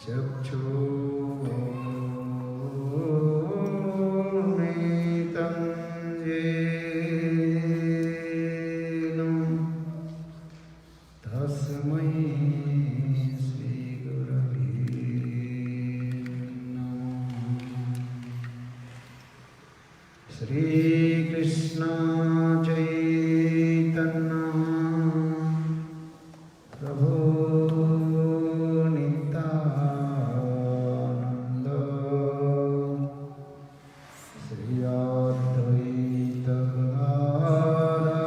चक्षुरुन्मिलितं येन तस्मै श्रीगुरवे नमः। श्रीकृष्ण चैतन्य प्रभु नित्यानंद श्री अद्वैत गदाधर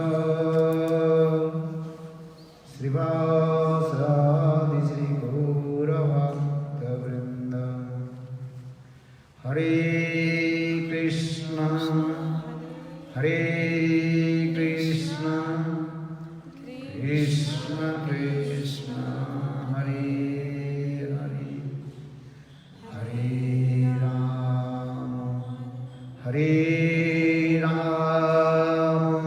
श्रीवासादि श्री गौरभक्तवृंद। हरे कृष्ण कृष्ण कृष्ण हरे हरे हरे राम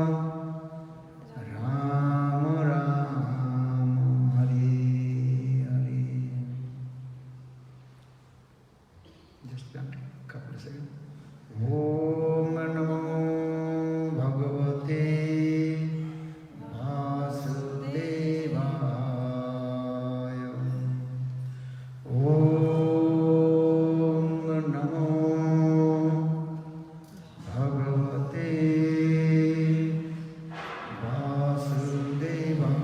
राम राम हरे Hare. Just a couple of seconds. Om Namo Bhagavate Vasudevaya. Om Namo Bhagavate Vasudevaya.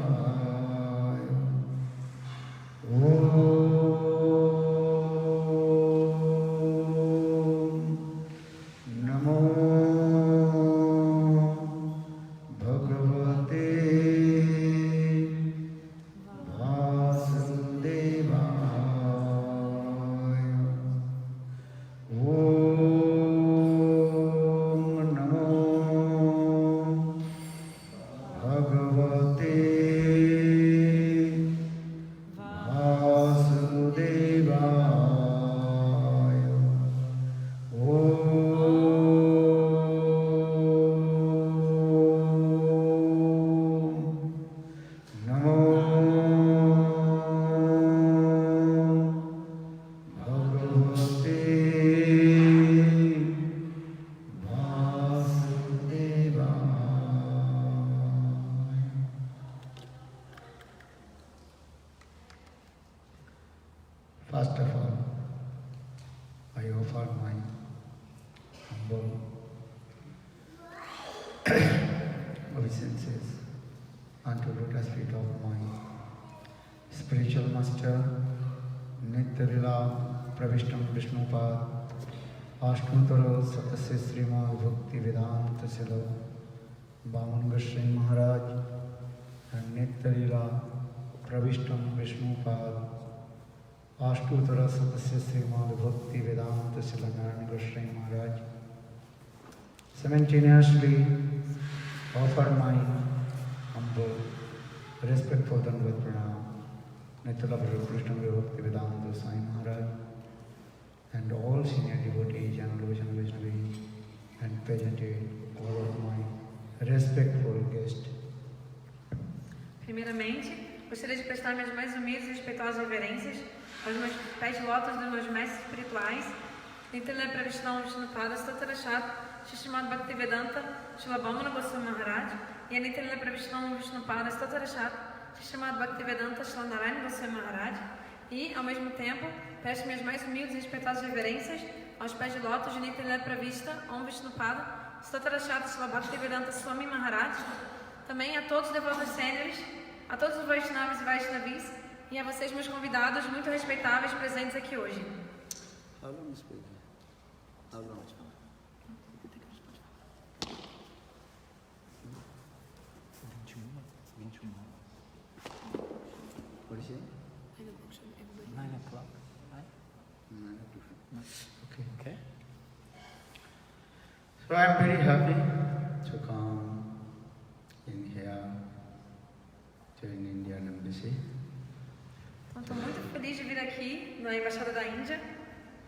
Namo Bhagavate Vasudevaya. Om Namo Bhagavate Vasudevaya. Namo Bhagavate Vasudevaya. First of all, I offer my humble obeisances unto lotus feet of my spiritual master, Nityalila Pravishtam Vishnupad, Ashtutara Satasya Srimad Bhakti Vedanta Sila Bhaman Goswami Maharaj, and Nityalila Pravishtam Vishnupad, Ashtutara Satasya Srimad Bhakti Vedanta Sila Narayana Goswami Maharaj. Simultaneously offer my humble, respectful Dandavat Pranam, Nityala Krishna Bhakti Vedanta Swami Maharaj, and all senior devotees and Vaishnavis, and presented all of my respectful guests. Primeiramente, gostaria de prestar minhas mais humildes e respeitosas reverências aos meus pés de lótus dos meus mestres espirituais, Nityalila Pravishtam Vishnupada Satarashat, Srimad Bhaktivedanta Srila Bhamana Goswami Maharaj, e a Nityalila Pravishtam Vishnupada Satarashat, Srimad Bhaktivedanta Srila Narayana Goswami Maharaj, e, ao mesmo tempo, peço minhas mais humildes e respeitosas reverências aos pés de lótus de Nityalila Pravishta Om Vishnupada Satarashat Srila Bhaktivedanta Swami Maharaj, também a todos os devotos sêniores, a todos os Vaishnavas e Vaishnavis, e a vocês, meus convidados muito respeitáveis presentes aqui hoje. Okay. So I am very happy to come in here to an Indian embassy. Então, estou muito feliz de vir aqui na Embaixada da Índia.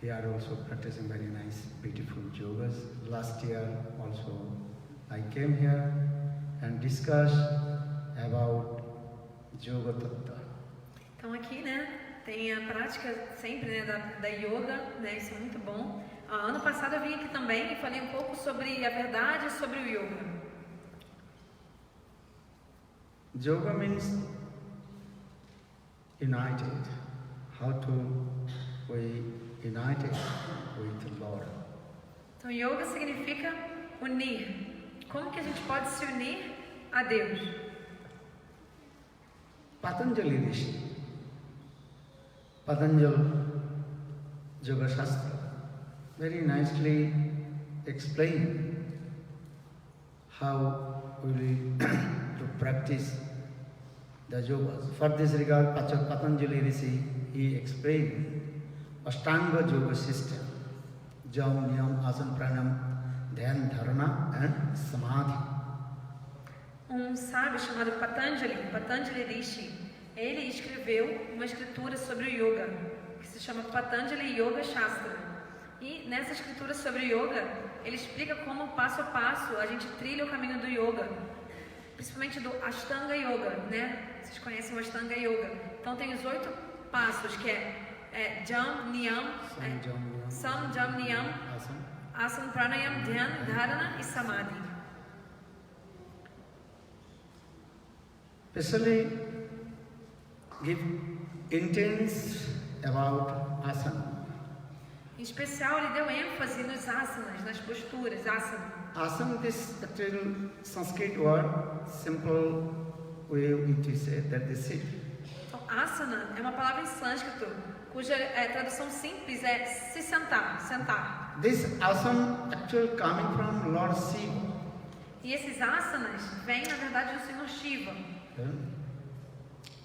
We are also practicing very nice, beautiful yogas. Last year also I came here and discussed about Yoga Tattva. Então aqui, né, tem a prática sempre, né, da yoga, né, isso é muito bom. Ano passado eu vim aqui também e falei um pouco sobre a verdade sobre o yoga. Yoga means united. How to be united with the Lord. Então, yoga significa unir. Como que a gente pode se unir a Deus? Patanjali Rishi, Patanjali Yoga Shastra, very nicely explain how we to practice the yogas. For this regard, Patanjali Rishi, he explained Ashtanga Yoga system, Jam, Niyam, Asana, Pranayama, Dhyan, Dharana and Samadhi. Sábio chamado Patanjali Rishi, ele escreveu uma escritura sobre o yoga, que se chama Patanjali Yoga Shastra. E nessa escritura sobre o yoga, ele explica como passo a passo a gente trilha o caminho do yoga, principalmente do Ashtanga Yoga, né? Vocês conhecem o Ashtanga Yoga. Então tem os 8 passos, que é Jam, Niyam, Sam, Jam, Niyam, Asana, Pranayama, Dhyan, Dharana e Samadhi. Especially give intense about asana. Em especial, ele deu ênfase nos asanas, nas posturas, asana. Asana, this actual Sanskrit word, simple way to say that they sit. Então, asana é uma palavra em sânscrito, cuja tradução simples é se sentar, sentar. This asana actually coming from Lord Shiva. E esses asanas vêm, na verdade, do Senhor Shiva.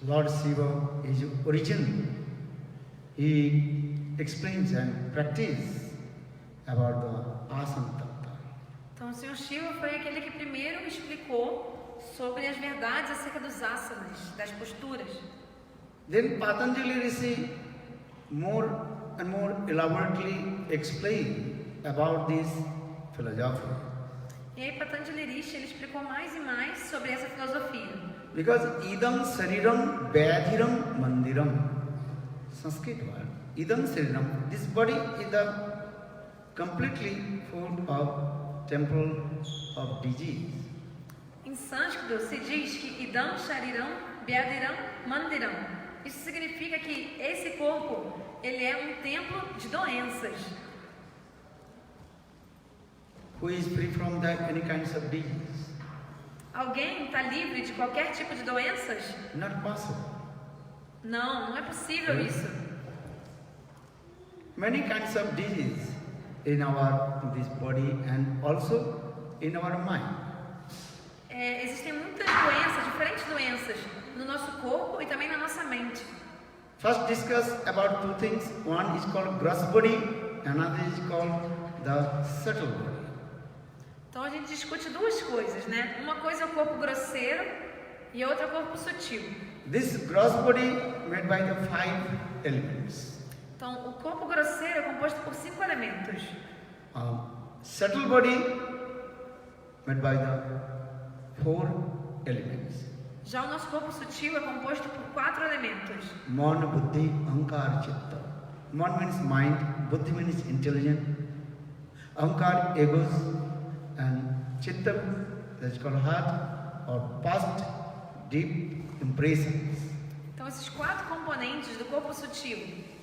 Lord Shiva is origin. He explains and practices about the asana tattva. Então, o Senhor Shiva foi aquele que primeiro explicou sobre as verdades acerca dos asanas, das posturas. Then Patanjali Rishi more and more elaborately explained about this philosophy. E aí Patanjali Rishi, ele explicou mais e mais sobre essa filosofia. Because idam sariram vyadhiram mandiram. Sanskrit word. Idam sariram. This body is the completely full of temple of disease. Em sânscrito se diz que idam shariram vyadhiram mandiram. Isso significa que esse corpo, ele é um templo de doenças. Who is free from that any kinds of disease? Alguém está livre de qualquer tipo de doenças? Not possible. Não, não é possível isso. Many kinds of disease in this body and also in our mind. Existem muitas doenças, diferentes doenças, no nosso corpo e também na nossa mente. First discuss about 2 things. One is called gross body, another is called the subtle body. Então a gente discute 2 coisas, né? Uma coisa é o corpo grosseiro e a outra é o corpo sutil. This gross body made by the 5 elements. Então o corpo grosseiro é composto por 5 elementos. Subtle body made by the 4 elements. Já o nosso corpo sutil é composto por 4 elementos. Man, buddhi, ahankar, chitta. Man means mind, buddhi means intelligent, ahankar, egos, and chitta, that's called heart, or past deep impressions. Então esses 4 componentes do corpo sutil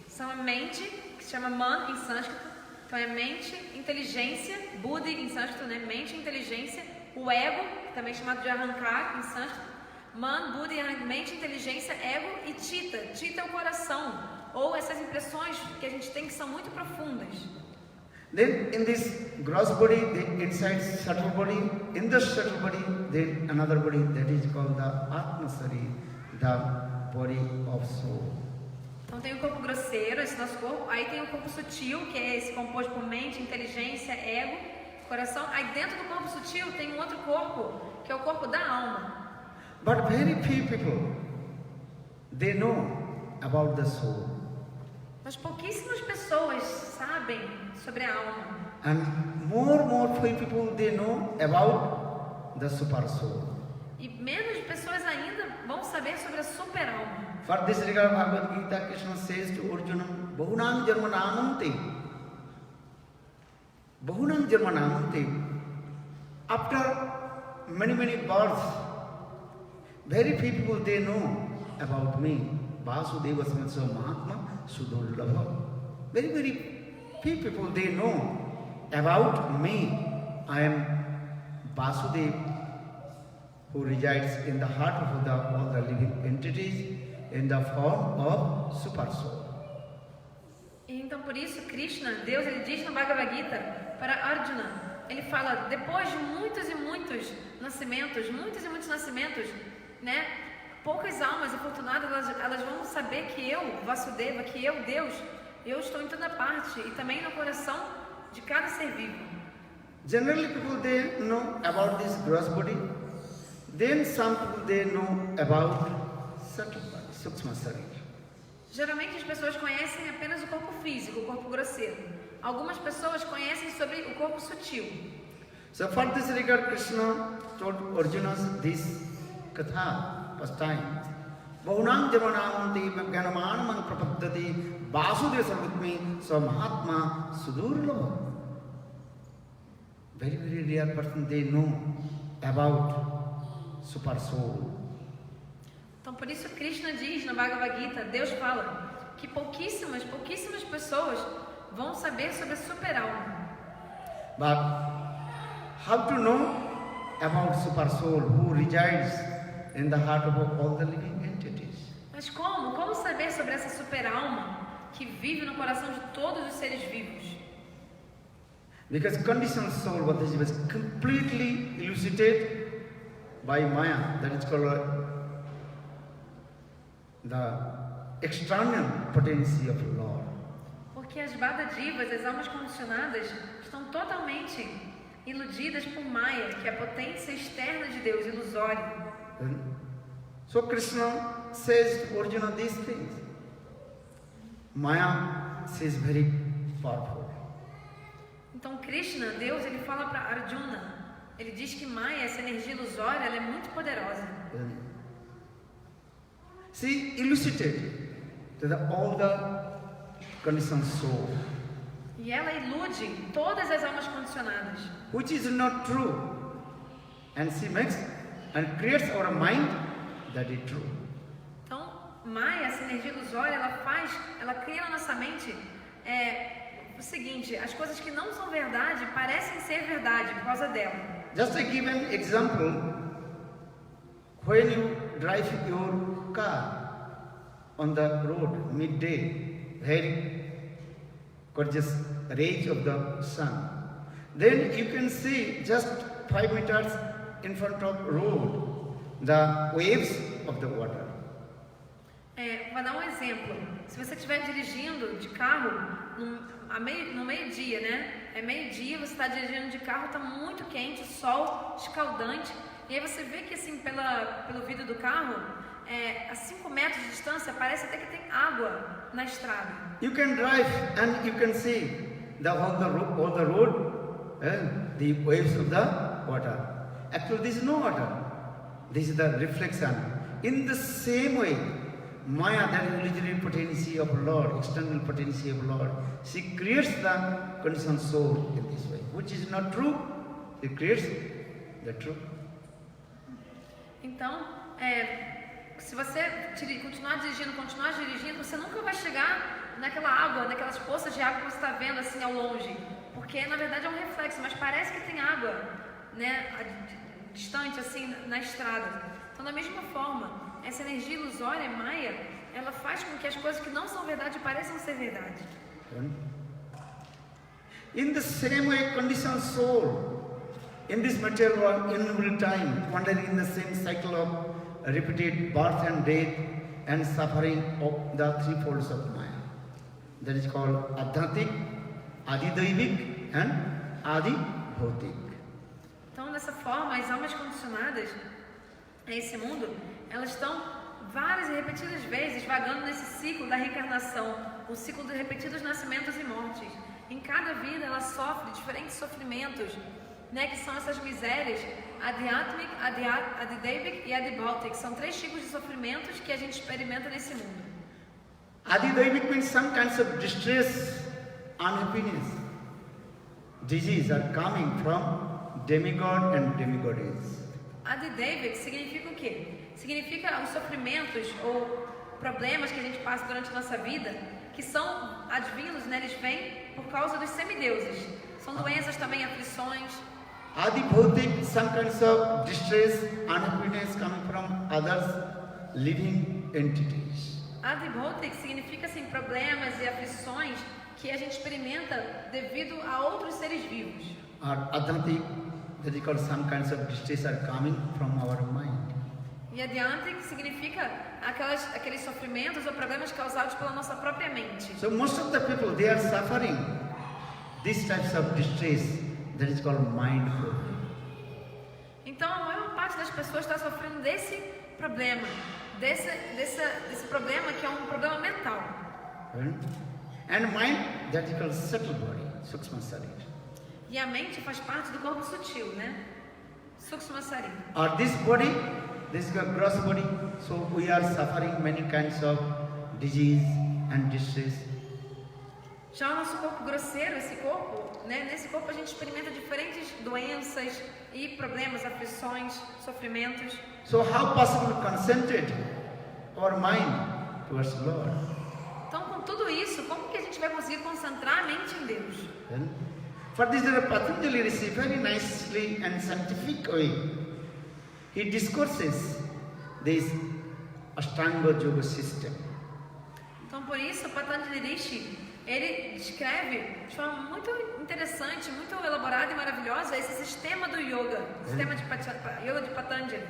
são a mente, que se chama man em sânscrito. Então é mente, inteligência, buddhi em sânscrito, né? Mente, inteligência, o ego, também chamado de ahankar em sânscrito. Man, buddhi, mente, inteligência, ego e chitta. Chitta é o coração, ou essas impressões que a gente tem que são muito profundas. Then in this gross body, inside subtle body, in the subtle body, then another body that is called the Atmasari, the body of soul. Então tem o corpo grosseiro, esse nosso corpo, aí tem o corpo sutil, que é esse composto por mente, inteligência, ego, coração. Aí dentro do corpo sutil tem um outro corpo, que é o corpo da alma. But very few people, they know about the soul. Mas pouquíssimas pessoas sabem sobre a alma. And more few people, they know about the super soul. E menos pessoas ainda vão saber sobre a super alma. For this regard, Bhagavad Gita, Krishna says to Arjuna, Bahunam Jarmanamante. Bahunam Jarmanamante. After many births, very few people they know about me. Vasudeva Samatsa Mahatma Sudurlabha. Very few people they know about me. I am Vasudev, who resides in the heart of all the living entities in the form of Super Soul. E então por isso Krishna, Deus, ele diz no Bhagavad Gita para Arjuna, ele fala, depois de muitos e muitos nascimentos, né, poucas almas afortunadas, elas vão saber que eu, Vasudeva, que eu, Deus, eu estou em toda parte e também no coração de cada ser vivo. Generally people they know about this gross body, then some people they know about subtle body, Sukshma Sarira. Geralmente as pessoas conhecem apenas o corpo físico, o corpo grosseiro. Algumas pessoas conhecem sobre o corpo sutil. So for this regard, Krishna told Arjuna this katha, pastime. Bahunam Jamanamante Ganamanam Prapaddati Vasudeva Sarvatmi Sa Mahatma Sudurlabha. Very rare person they know about Super Soul. Então por isso Krishna diz no Bhagavad Gita, Deus fala que pouquíssimas pessoas vão saber sobre a super-alma. But how to know about Super Soul who resides in the heart of all the living entities? Mas como saber sobre essa super-alma que vive no coração de todos os seres vivos? Because conditioned soul, what is was completely elucidated by Maya, that is called the external potency of Lord. Porque as Badadivas, as almas condicionadas, estão totalmente iludidas por Maya, que é a potência externa de Deus, ilusória. So Krishna says to Arjuna these things. Maya says very powerful. Então Krishna, Deus, ele fala para Arjuna, ele diz que Maya, essa energia ilusória, ela é muito poderosa. She elucidated to all the conditioned soul. E ela ilude todas as almas condicionadas. Which is not true. And she makes and creates our mind that is true. Então, Maya, essa energia ilusória, ela cria na nossa mente o seguinte, as coisas que não são verdade parecem ser verdade por causa dela. Just to give an example, when you drive your car on the road midday, very gorgeous rays of the sun, then you can see just 5 meters in front of road the waves of the water. Vou dar um exemplo. Se você estiver dirigindo de carro no meio-dia, né? É meio-dia, você está dirigindo de carro, está muito quente, sol escaldante, e aí você vê que assim pelo vidro do carro, a 5 metros de distância, parece até que tem água na estrada. You can drive and you can see all the road, the waves of the water. Actually, this is no water. This is the reflection. In the same way, Maya, that illusory potency of Lord, external potency of Lord, she creates the conditioned soul in this way, which is not true. She creates the truth. Então, se você continuar dirigindo, você nunca vai chegar naquela água, naquelas poças de água que você está vendo assim ao longe, porque na verdade é um reflexo, mas parece que tem água, né, distante assim na estrada. Então, da mesma forma, essa energia ilusória, Maya, ela faz com que as coisas que não são verdade pareçam ser verdade. In the same way, conditioned soul, in this material world, innumerable time, wandering in the same cycle of repeated birth and death and suffering of the three folds of Maya. That is called Adhatik, Adi-Daivik and Adi-Bhautik. Então, dessa forma, as almas condicionadas a esse mundo, elas estão várias e repetidas vezes vagando nesse ciclo da reencarnação, o ciclo de repetidos nascimentos e mortes. Em cada vida ela sofre diferentes sofrimentos, né, que são essas misérias, Adhyatmic, Adidaivic e Adibhautic. São 3 tipos de sofrimentos que a gente experimenta nesse mundo. Adidaivic means some kinds of distress, unhappiness, disease are coming from demigod and demigoddess. Adidaivic significa o quê? Significa os sofrimentos ou problemas que a gente passa durante a nossa vida, que são advindos, né? Eles vêm por causa dos semideuses. São doenças também, aflições. Adibhautic, some kinds of distress, unhappiness coming from others living entities. Adibhautic significa assim, problemas e aflições que a gente experimenta devido a outros seres vivos. Adhantic, that is called some kinds of distress are coming from our mind. E Adyantic significa aqueles sofrimentos ou problemas causados pela nossa própria mente. So most of the people, they are suffering these types of distress, that is called mind problem. Então a maior parte das pessoas está sofrendo desse problema, desse problema que é um problema mental. And mind, that is called subtle body, Sukshma Sarira. E a mente faz parte do corpo sutil, né? Sukshma Sarira. Or this body, this is a gross body, so we are suffering many kinds of disease and distress. Já o nosso corpo grosseiro, esse corpo, né? Nesse corpo a gente experimenta diferentes doenças e problemas, aflições, sofrimentos. So how possible to concentrate our mind towards Lord? Então, com tudo isso, como que a gente vai conseguir concentrar a mente em Deus? For this, Patanjali Rishi very nicely and scientific way, he discourses this Ashtanga Yoga system. Então, por isso, Patanjali Rishi, ele descreve de forma muito interessante, muito elaborada e maravilhosa esse sistema do yoga, sistema de yoga de Patanjali.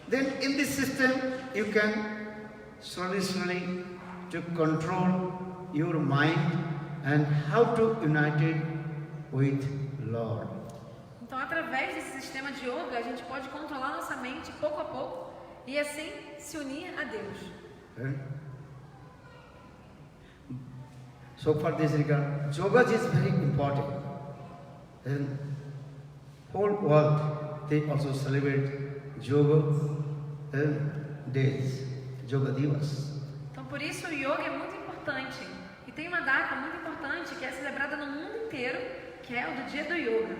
Then in this system, you can slowly to control your mind and how to unite it with Lord. Então, através desse sistema de yoga, a gente pode controlar nossa mente pouco a pouco e assim se unir a Deus. So for this regard, yoga is very important. And whole world, they also celebrate yoga days, yoga divas. Então, por isso o yoga é muito importante. E tem uma data muito importante que é celebrada no mundo inteiro, que é o do dia do yoga.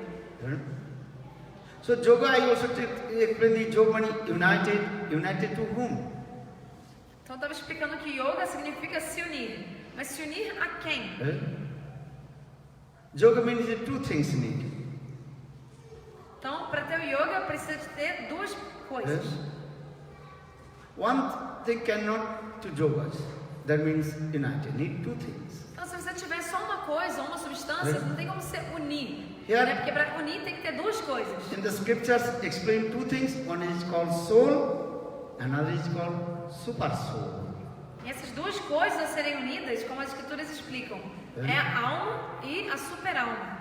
So yoga, I also explain the yoga united to whom? Então, eu estava explicando que yoga significa se unir. Mas se unir a quem? Yoga means two things needed. Então, para ter o yoga, precisa de ter 2 coisas. One thing cannot to yogas. That means united. Need 2 things. Então, se você tiver só uma coisa ou uma substância, não tem como se unir. Yeah. Né? Porque para unir tem que ter 2 coisas. In the scriptures explain 2 things. One is called soul, another is called super soul. E essas 2 coisas a serem unidas, como as escrituras explicam, é a alma e a super-alma.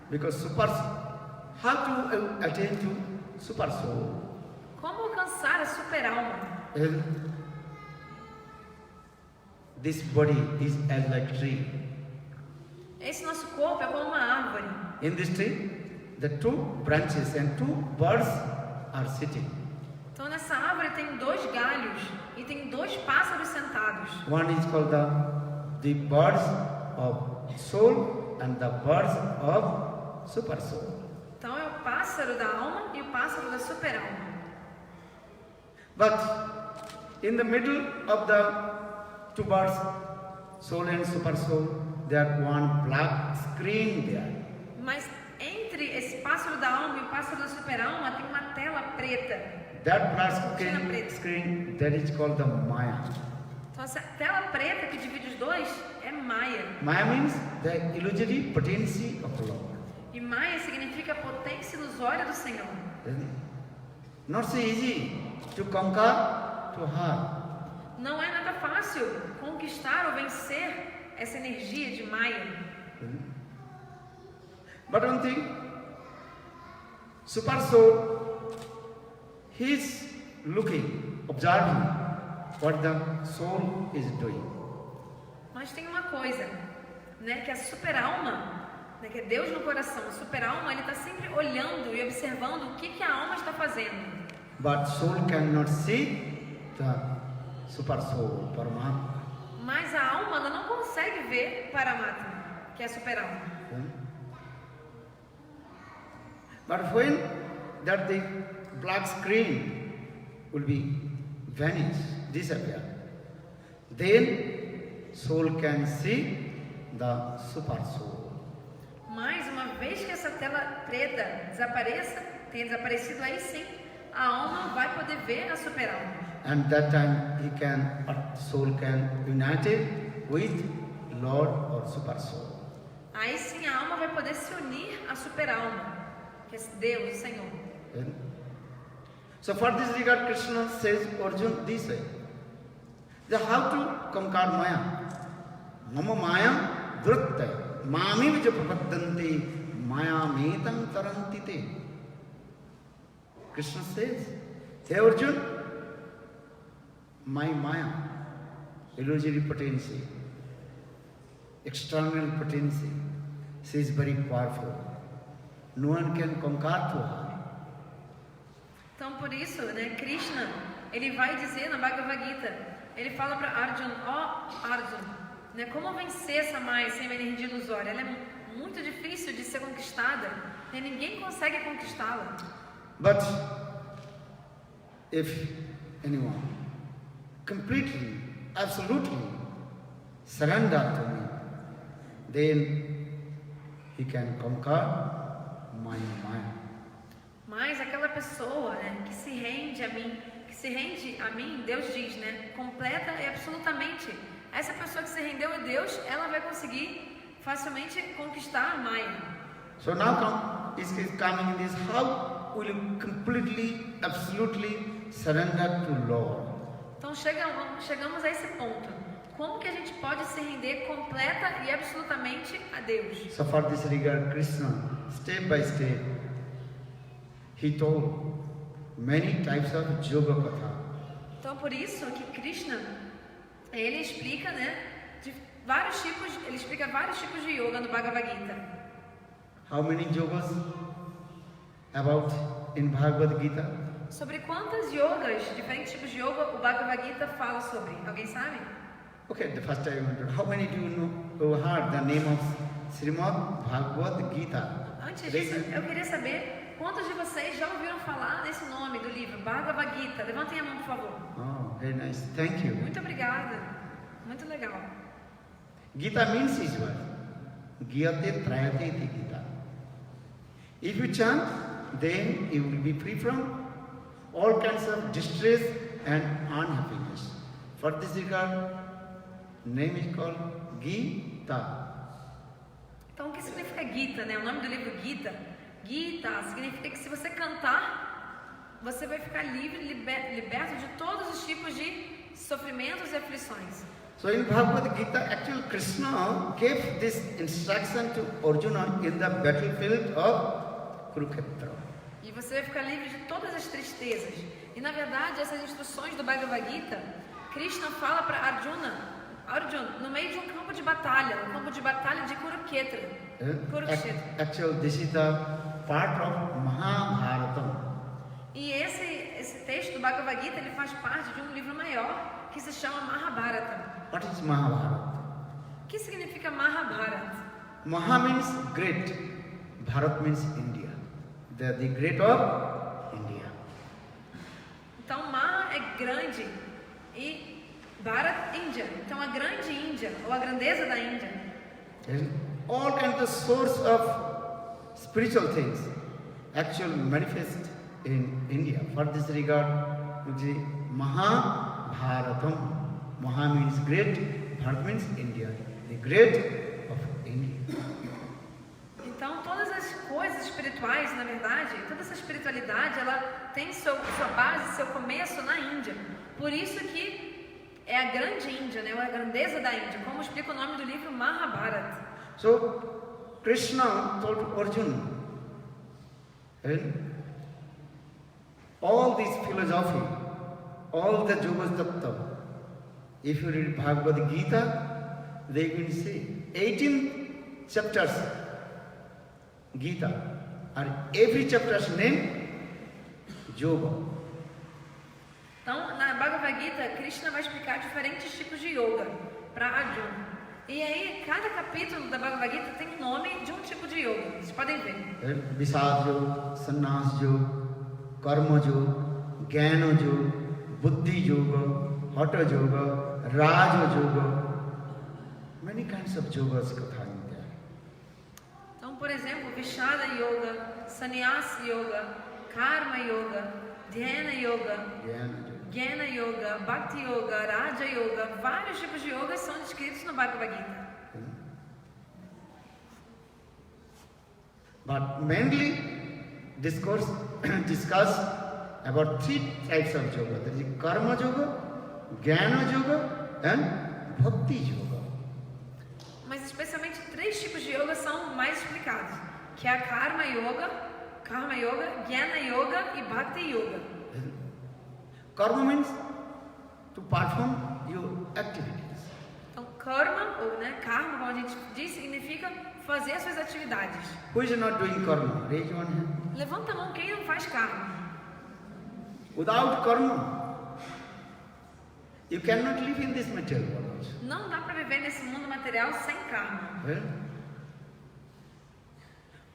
Because how to attain to super soul? Como alcançar a super-alma? This body is as like tree. Esse nosso corpo é como uma árvore. In this tree, the 2 branches and 2 birds are sitting. Então nessa árvore tem 2 galhos e tem 2 pássaros sentados. One is called the birds of soul and the birds of super soul. Então é o pássaro da alma e o pássaro da super-alma. But in the middle of the 2 birds, soul and super soul, there one black screen there. Mas entre esse pássaro da alma e o pássaro da super-alma tem uma tela preta. That black screen, that is called the Maya. Então essa tela preta que divide os 2 é Maya. Maya means the illusory potency of the Lord. E Maya significa potência ilusória do Senhor. Not so easy to conquer, to harm. Não é nada fácil conquistar ou vencer essa energia de Maya. But one thing, super soul, he is looking, observing what the soul is doing. Mas tem uma coisa, né, que a super-alma, né, que é Deus no coração, a super-alma, ele está sempre olhando e observando o que a alma está fazendo. But soul cannot see the super soul, Paramatma. Mas a alma ela não consegue ver Paramatma, que é a super-alma. But when that the black screen will be vanish, disappear, then soul can see the super soul. Mas uma vez que essa tela preta desapareça, tenha desaparecido, aí sim a alma vai poder ver a super-alma. And that time soul can unite with Lord or super soul. Aí sim a alma vai poder se unir à super-alma, que é Deus, o Senhor. So for this regard, Krishna says Arjuna this way: that how to conquer Maya? Mama Maya Dhrutte Mami Vija Prapadanti Maya Metam Tarantite. Krishna says, hey Arjuna, my Maya, illusory potency, external potency, she is very powerful. No one can conquer to her. Então por isso, né, Krishna, ele vai dizer na Bhagavad Gita, ele fala para Arjuna, Arjuna, né, como vencer essa Maya sem uma energia ilusória? Ela é muito difícil de ser conquistada, né, ninguém consegue conquistá-la. But if anyone completely, absolutely surrender to me, then he can conquer my Maya. Mas aquela pessoa, né, que se rende a mim, Deus diz, né, completa e absolutamente. Essa pessoa que se rendeu a Deus, ela vai conseguir facilmente conquistar a Maya. So now is coming in this: how will you completely, absolutely surrender to Lord? Então chegamos a esse ponto. Como que a gente pode se render completa e absolutamente a Deus? So for this regard, Krishna, step by step, he told many types of yoga katha. Então por isso que Krishna, ele explica, né, vários tipos de yoga no Bhagavad Gita. How many yogas about in Bhagavad Gita? Sobre quantas yogas, diferentes tipos de yoga, o Bhagavad Gita fala sobre? Alguém sabe? Okay, the first I wondered, how many do you know who heard the name of Srimad Bhagavad Gita? Antes disso, eu queria saber quantos de vocês já ouviram falar nesse nome do livro, Bhagavad Gita. Levantem a mão, por favor. Oh, very nice. Thank you. Muito obrigada. Muito legal. Gita means Ishwar. Gyate Trayate iti Gita. If you chant, then you will be free from all kinds of distress and unhappiness. For this regard, name is called Gita. Então, o que significa Gita, né? O nome do livro Gita. Gita significa que se você cantar, você vai ficar liberto de todos os tipos de sofrimentos e aflições. So in Bhagavad Gita, actually Krishna gave this instruction to Arjuna in the battlefield of Kurukshetra. E você vai ficar livre de todas as tristezas. E na verdade, essas instruções do Bhagavad Gita, Krishna fala para Arjuna, no meio de um campo de batalha, de Kurukshetra. Actually, this is the part of Mahabharata. E esse texto do Bhagavad Gita, ele faz parte de um livro maior que se chama Mahabharata. What is Mahabharata? O que significa Mahabharata? Maha means great, Bharat means India. The great of India. Então, Maha é grande e Bharat, Índia. Então, a grande Índia, ou a grandeza da Índia. And all kinds of source of spiritual things actually manifest in India. For this regard, you see Mahabharatam. Maha means great, Bharat means India. The great of India. Então, todas as coisas espirituais, na verdade, toda essa espiritualidade, ela tem sua base, seu começo na Índia. Por isso que é a grande Índia, né? Ou a grandeza da Índia, como explica o nome do livro Mahabharata. So, Krishna told Arjuna, and all this philosophy, all the yogas tattva, if you read Bhagavad Gita, they will say 18 chapters Gita, and every chapter's name, yoga. Então, na Bhagavad Gita, Krishna vai explicar diferentes tipos de yoga para Arjuna. E aí, cada capítulo da Bhagavad Gita tem o nome de um tipo de yoga. Vocês podem ver. Visad yoga, sannyas yoga, karma yoga, jnana yoga, buddhi yoga, hatha yoga, raja yoga. Many kinds of yogas katha in there. Então, por exemplo, Vishada Yoga, Sannyasa Yoga, Karma Yoga, Dhyana Yoga, Jnana Yoga, Bhakti Yoga, Raja Yoga, vários tipos de yoga são descritos no Bhagavad Gita. But mainly discuss about three types of yoga. That is karma yoga, jnana yoga and bhakti yoga. Mas especialmente três tipos de yoga são mais explicados, que é a Karma Yoga, Jnana Yoga e Bhakti Yoga. Karma means to perform your activities. Então, karma, ou karma, como a gente diz, significa fazer as suas atividades. Who is not doing karma? Raise one hand. Levanta a mão quem não faz karma. Without karma, you cannot live in this material world. Não dá para viver nesse mundo material sem karma.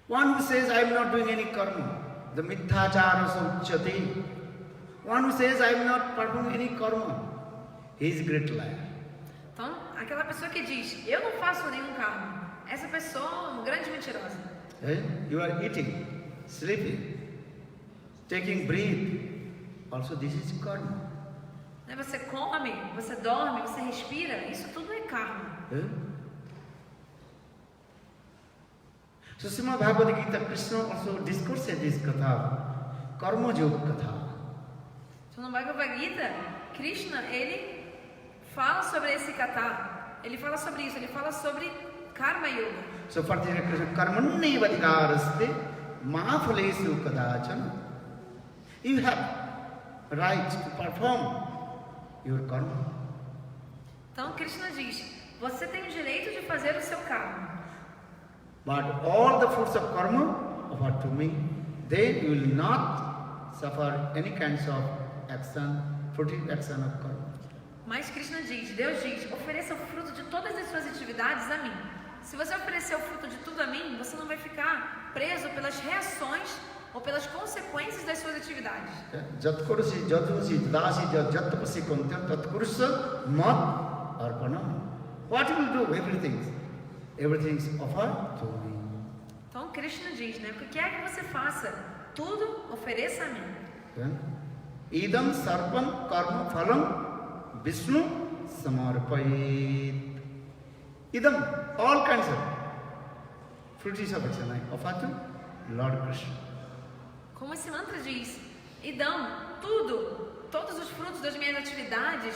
One who says, I am not doing any karma, the mitthachara sauchyate. One who says, I am not performing any karma, he is a great liar. Então, aquela pessoa que diz, eu não faço nenhum karma, essa pessoa é uma grande mentirosa. You are eating, sleeping, taking breath. Also this is karma. Você come, você dorme, você respira, isso tudo é karma. So Srimad Bhagavad Gita, Krishna also discourses this katha, karma yoga katha. Então no Bhagavad Gita, Krishna, ele fala sobre esse katha, ele fala sobre isso, ele fala sobre karma yoga. So for this Krishna, karmanne vadikaraste mahaphaleshu kadachana. You have right to perform your karma. Então Krishna diz, você tem o direito de fazer o seu karma. But all the fruits of karma offered to me, they will not suffer any kinds of action, fruitive action of karma. Mas Krishna diz, Deus diz, ofereça o fruto de todas as suas atividades a mim. Se você oferecer o fruto de tudo a mim, você não vai ficar preso pelas reações ou pelas consequências das suas atividades. Jat kurusi, jatusi, dasi, jat tapasi kontam, tat kurusa, mat, arpanam. What you will do? Everything is offered to me. Então Krishna diz, o que quer que você faça, tudo ofereça a mim. Idam sarpam karma phalam Vishnu samarpayet. Idam, all kinds of fruits of action I offer to Lord Krishna. Como esse mantra diz, idam, tudo, todos os frutos das minhas atividades,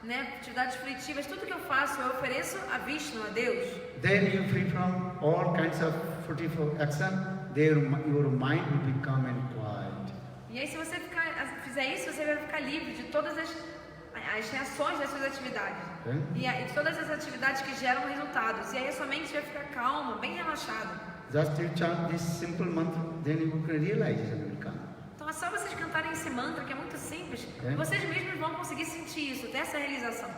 atividades fruitivas, tudo que eu faço, eu ofereço a Vishnu, a Deus. Then you free from all kinds of fruitful action, your mind will become quiet. E aí se você fizer isso, você vai ficar livre de todas as reações das suas atividades. E de todas as atividades que geram resultados. E aí a sua mente vai ficar calma, bem relaxada. Just you chant this simple mantra, then you can realize it will come. Então é só vocês cantarem esse mantra, que é muito simples, e vocês mesmos vão conseguir sentir isso, ter essa realização.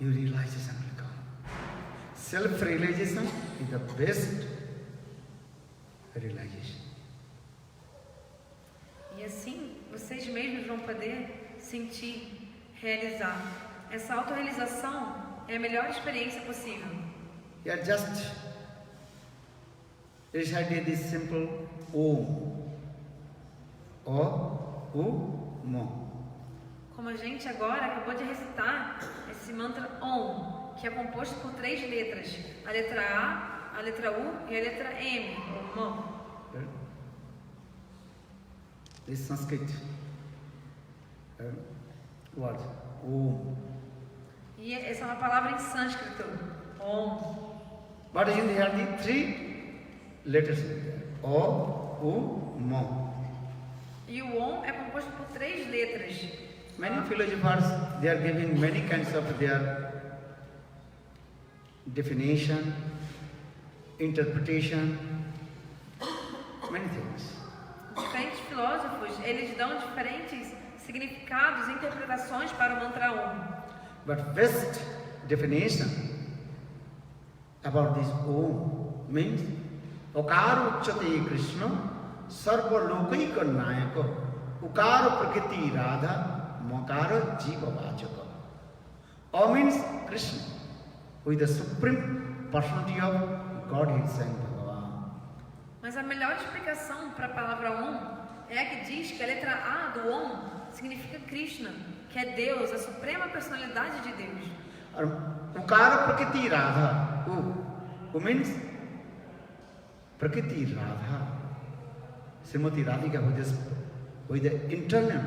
Your realization will come. Self-realization is the best realization. vocês mesmos vão poder sentir, realizar. Essa autorrealização é a melhor experiência possível. You are just reciting this simple Om or Mo. Como a gente agora acabou de recitar esse mantra Om, que é composto por 3 letras, a letra A letra U e a letra M, ou Mo. This Sanskrit word, Om. E essa é uma palavra em sânscrito, Om. But in Hindi, 3 letters in there. O, U, Mo. E o Om é composto por 3 letras. Many philosophers, they are giving many kinds of their definition, interpretation, many things. Diferentes filósofos, eles dão diferentes significados e interpretações para o mantra Om. But best definition about this Om means Okaro Uchate Krishna Sarva Lokaika Nayaka Ukara Prakriti Radha Makara Jiva Vachaka. Om means Krishna, who is the supreme personality of Godhead and Bhagavan. Mas a melhor explicação para a palavra Om é a que diz que a letra A do Om significa Krishna, que é Deus, a suprema personalidade de Deus. Ukara Prakriti Radha, who means Prakriti Radha, Srimati Radhika, who is the internal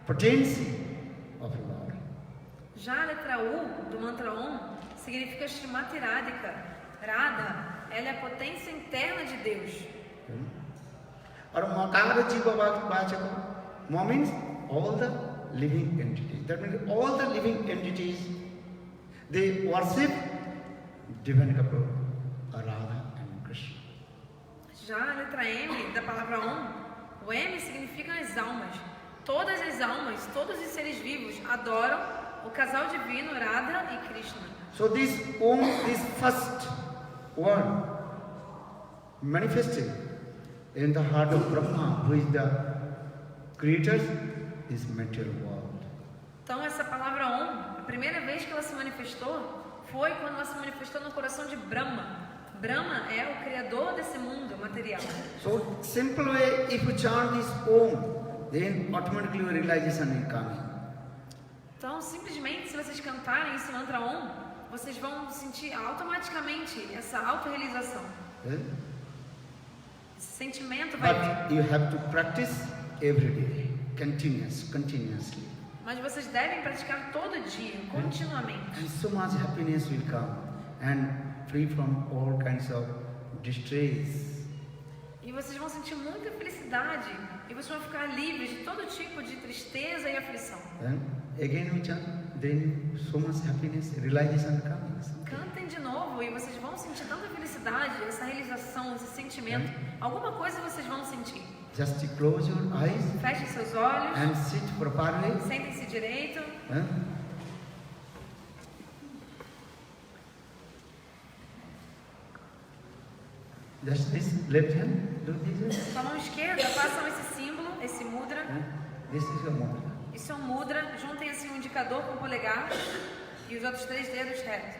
potency of Lord. Já a letra U do mantra Om significa Srimati Radhika. Radha, ela é a potência interna de Deus. Or Makara Jiva Vachaka, Ma means all the living entities. That means all the living entities, they worship divine couple, Radha and Krishna. Já a letra M da palavra Om, o M significa as almas. Todas as almas, todos os seres vivos adoram o casal divino Radha e Krishna. So this Om, this first word manifested in the heart of Brahma, who is the creator, this material world. Então essa palavra Om, a primeira vez que ela se manifestou foi quando ela se manifestou no coração de Brahma. Brahma é o criador desse mundo material. So simple way, if you chant this Om, then automatically realization will come in. Então simplesmente se vocês cantarem esse mantra Om, vocês vão sentir automaticamente essa autorrealização. Esse sentimento vai vir. But you have to practice every day, continuously. Mas vocês devem praticar todo dia, continuamente. And so much happiness will come and free from all kinds of distress. E vocês vão sentir muita felicidade e vocês vão ficar livres de todo tipo de tristeza e aflição. Again we chant, then so much happiness, realization coming. Cantem de novo e vocês vão sentir tanta felicidade, essa realização, esse sentimento. Alguma coisa vocês vão sentir. Just close your eyes Fechem seus olhos, and sit properly. sentem-se direito. Just this left hand, do this. Com a mão esquerda, façam esse símbolo, esse mudra. This is your mudra. Isso é um mudra. Juntem assim o indicador com o polegar e os outros 3 dedos retos.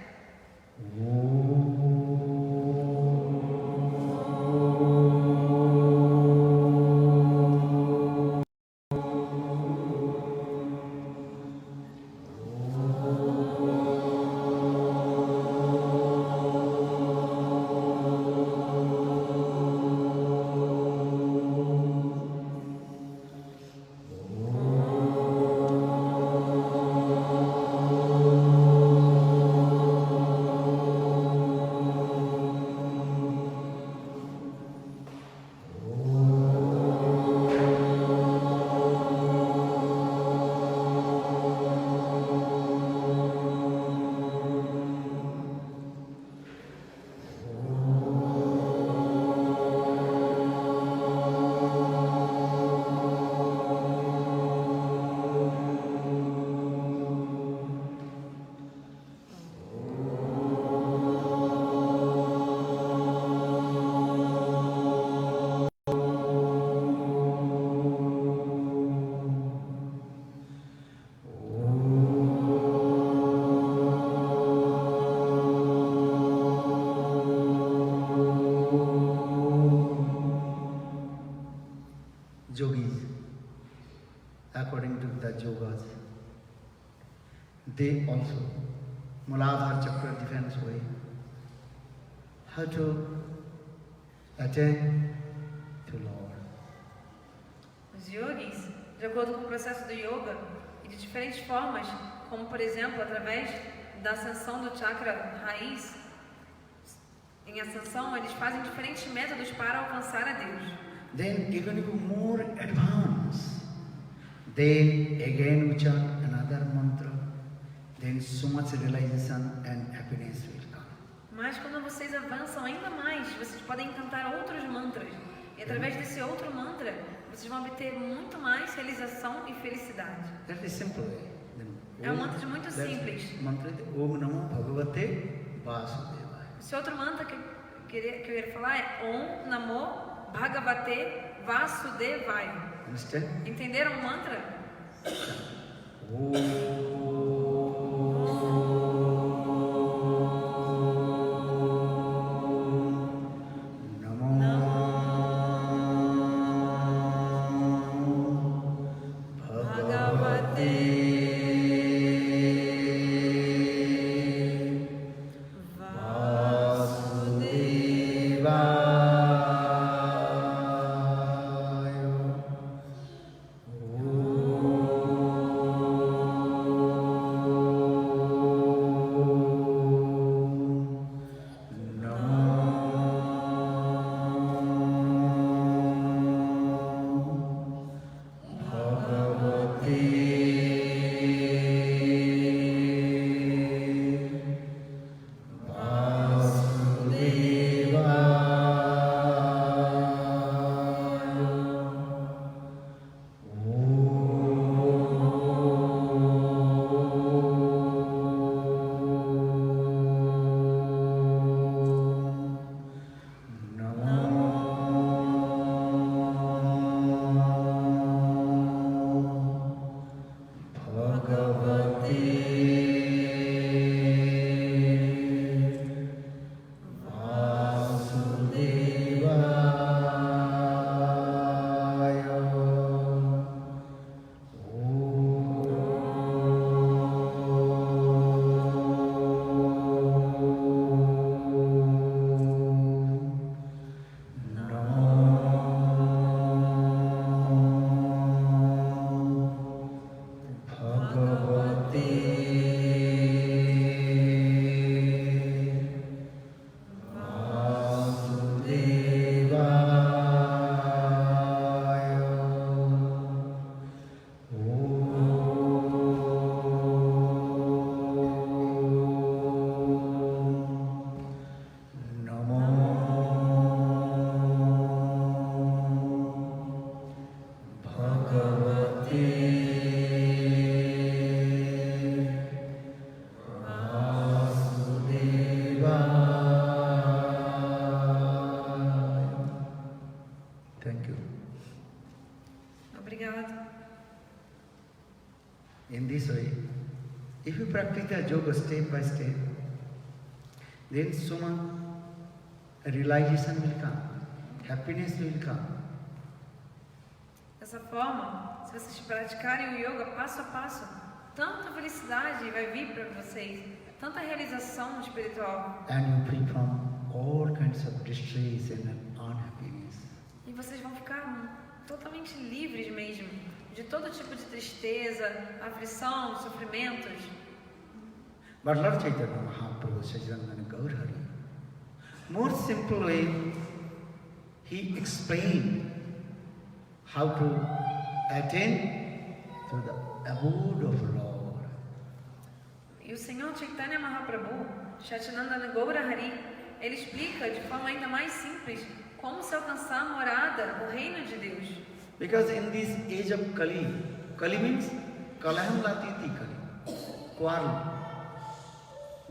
they also, Muladhara Chakra defense way, how to attain to Lord. Os yogis, de acordo com o processo do yoga, e de diferentes formas, como por exemplo através da ascensão do chakra raiz, em ascensão eles fazem diferentes métodos para alcançar a Deus. Then even if more advanced, then again we chant another mantra, then so much realization and happiness will come. Mas quando vocês avançam ainda mais, vocês podem cantar outros mantras. E através desse outro mantra, vocês vão obter muito mais realização e felicidade. That is simple. É um mantra muito simples. Mantra de Om Namo Bhagavate Vasudevaya. Esse outro mantra que eu queria falar é Om Namo Bhagavate Vasudevaya. Understand? Entenderam o mantra? Thank you. Obrigado. In this way, if you practice the yoga step by step, then so much realization will come, happiness will come. Dessa forma, se vocês praticarem o yoga passo a passo, tanta felicidade vai vir para vocês, tanta realização espiritual. And you free from all kinds of distress and unhappiness. E vocês vão ficar totalmente livres mesmo de todo tipo de tristeza, aflição, sofrimentos. But Lord Chaitanya Mahaprabhu Sajananda Gaurhari, more simple way, he explained how to attain to the abode of Lord. E o Senhor Chaitanya Mahaprabhu, Sajananda Gaurhari, ele explica de forma ainda mais simples como se alcançar a morada, o reino de Deus. Because in this age of Kali, Kali means Kalaham Latiti Kali, quarrel,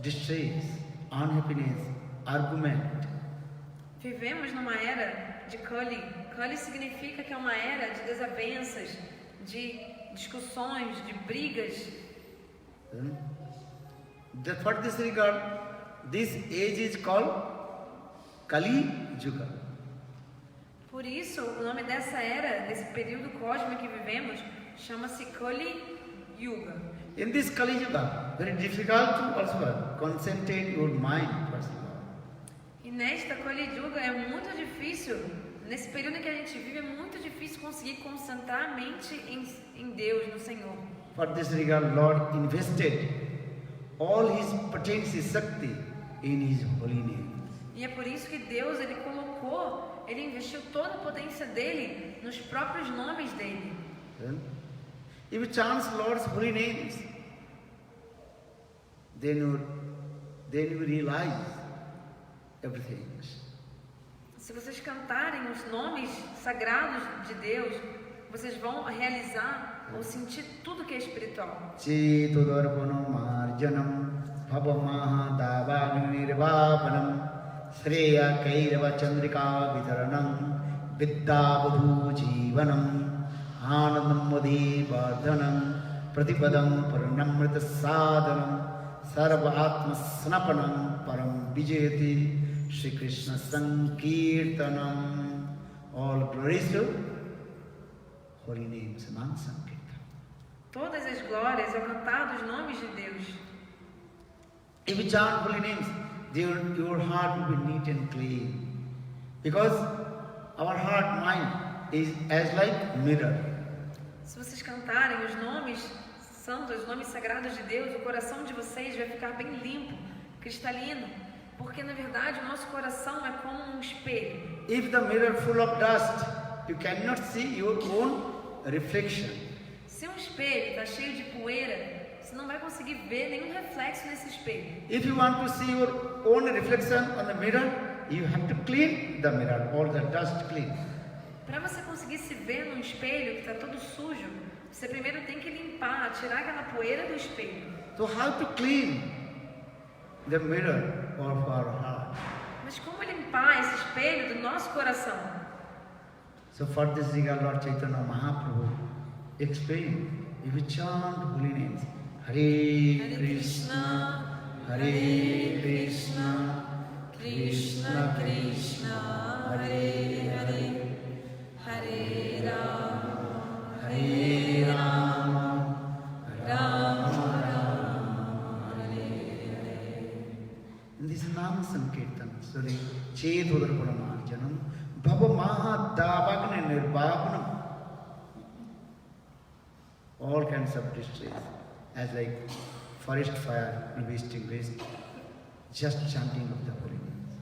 distress, unhappiness, argument. Vivemos numa era de Kali. Kali significa que é uma era de desavenças, de discussões, de brigas. For this regard, this age is called Kali Yuga. Por isso, o nome dessa era, desse período cósmico que vivemos, chama-se Kali Yuga. In this Kali Yuga, very difficult to also concentrate your mind towards the Lord. E nesta Kali Yuga é muito difícil, nesse período em que a gente vive, é muito difícil conseguir concentrar a mente em Deus, no Senhor. For this regard, Lord invested all His potency, Shakti in His holy name. E é por isso que Deus, Ele investiu toda a potência dele nos próprios nomes dele. If you chant Lord's holy names, then you realize everything. Se vocês cantarem os nomes sagrados de Deus, vocês vão realizar ou sentir tudo que é espiritual. Chetodarpanam marjanam bhavamaha davagnirvapanam Shreya Kairava Chandrika Vidaranam Vidyabudhu Jivanam Anandam Madhi Vardhanam Pratipadam Paranamrita Sadhanam Sarva Atma Snapanam Param Vijayati Shri Krishna Sankirtanam. All glories to holy names, Nam Sankirtan. Todas as glórias ao cantar dos nomes de Deus. If you chant holy names, your heart will be neat and clean, because our heart mind is as like mirror. Se vocês cantarem os nomes santos, os nomes sagrados de Deus, o coração de vocês vai ficar bem limpo, cristalino, porque na verdade o nosso coração é como um espelho. If the mirror full of dust, you cannot see your own reflection. Se um espelho está cheio de poeira, você não vai conseguir ver nenhum reflexo nesse espelho. If you want to see your own reflection on the mirror, you have to clean the mirror, all the dust clean. Para você conseguir se ver num espelho que está todo sujo, você primeiro tem que limpar, tirar aquela poeira do espelho. So how to clean the mirror of our heart? Mas como limpar esse espelho do nosso coração? So for this regard, Lord Chaitanya Mahaprabhu explained, if you chant holy names, Hare Krishna, Hare Krishna, Krishna Krishna, Hare Hare, Hare Rama, Hare Rama, Rama Rama, Hare Hare. This is Nam Sankirtan, sorry, Chetodarpanamarjanam, Bhava Maha Davagne Nirvapanam. All kinds of distress, as like forest fire will be extinguished, just chanting of the holy names.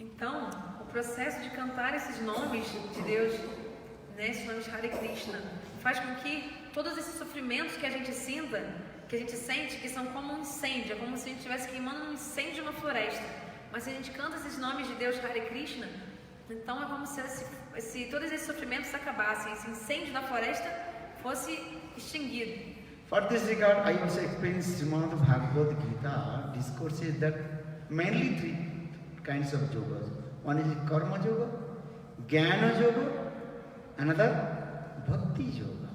Então, o processo de cantar esses nomes de Deus, né, esses nomes de Hare Krishna, faz com que todos esses sofrimentos que a gente sinta, que a gente sente, que são como um incêndio, é como se a gente estivesse queimando um incêndio de uma floresta. Mas se a gente canta esses nomes de Deus Hare Krishna, então é como se todos esses sofrimentos acabassem, esse incêndio da floresta fosse extinguido. For this regard, I also explain Srimad Bhagavad Gita discourses that mainly three kinds of yogas. One is Karma Yoga, Jnana Yoga, another Bhakti Yoga.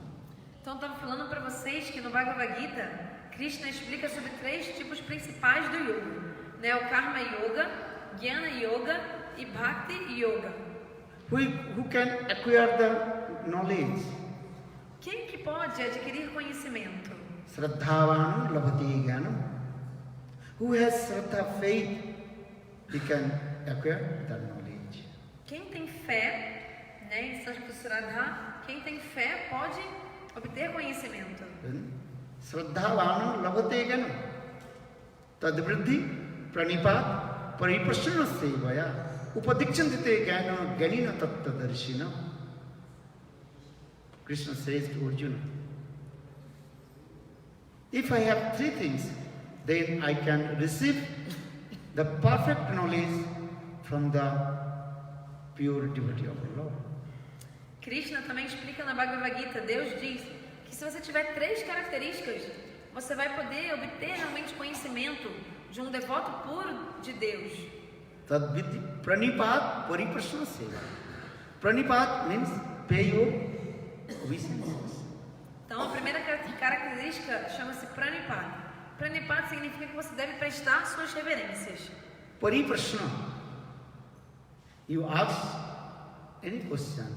Então, estava falando para vocês que no Bhagavad Gita, Krishna explica sobre 3 tipos principais do yoga, né? O Karma Yoga, Jnana Yoga e Bhakti Yoga. Who can acquire the knowledge? Quem que pode adquirir conhecimento? Shraddhavan labhati jnanam. Who has Shraddha faith, he can acquire the knowledge. Quem tem fé, né, em Sanskrit Shraddha, quem tem fé pode obter conhecimento. Shraddhavan labhati jnanam. Tadvriddhi pranipat pariprasana sevaya upadikshantite jnana ganina tattadarshina. Krishna says to Arjuna, if I have 3 things, then I can receive the perfect knowledge from the pure devotee of the Lord. Krishna também explica na Bhagavad Gita, Deus diz que se você tiver 3 características, você vai poder obter realmente conhecimento de um devoto puro de Deus. Tadvidhi pranipat pariprasana seva. Pranipat means pay your obeisances. Então, a primeira característica chama-se Pranipat. Pranipat significa que você deve prestar suas reverências. Pariprasana. You ask any question.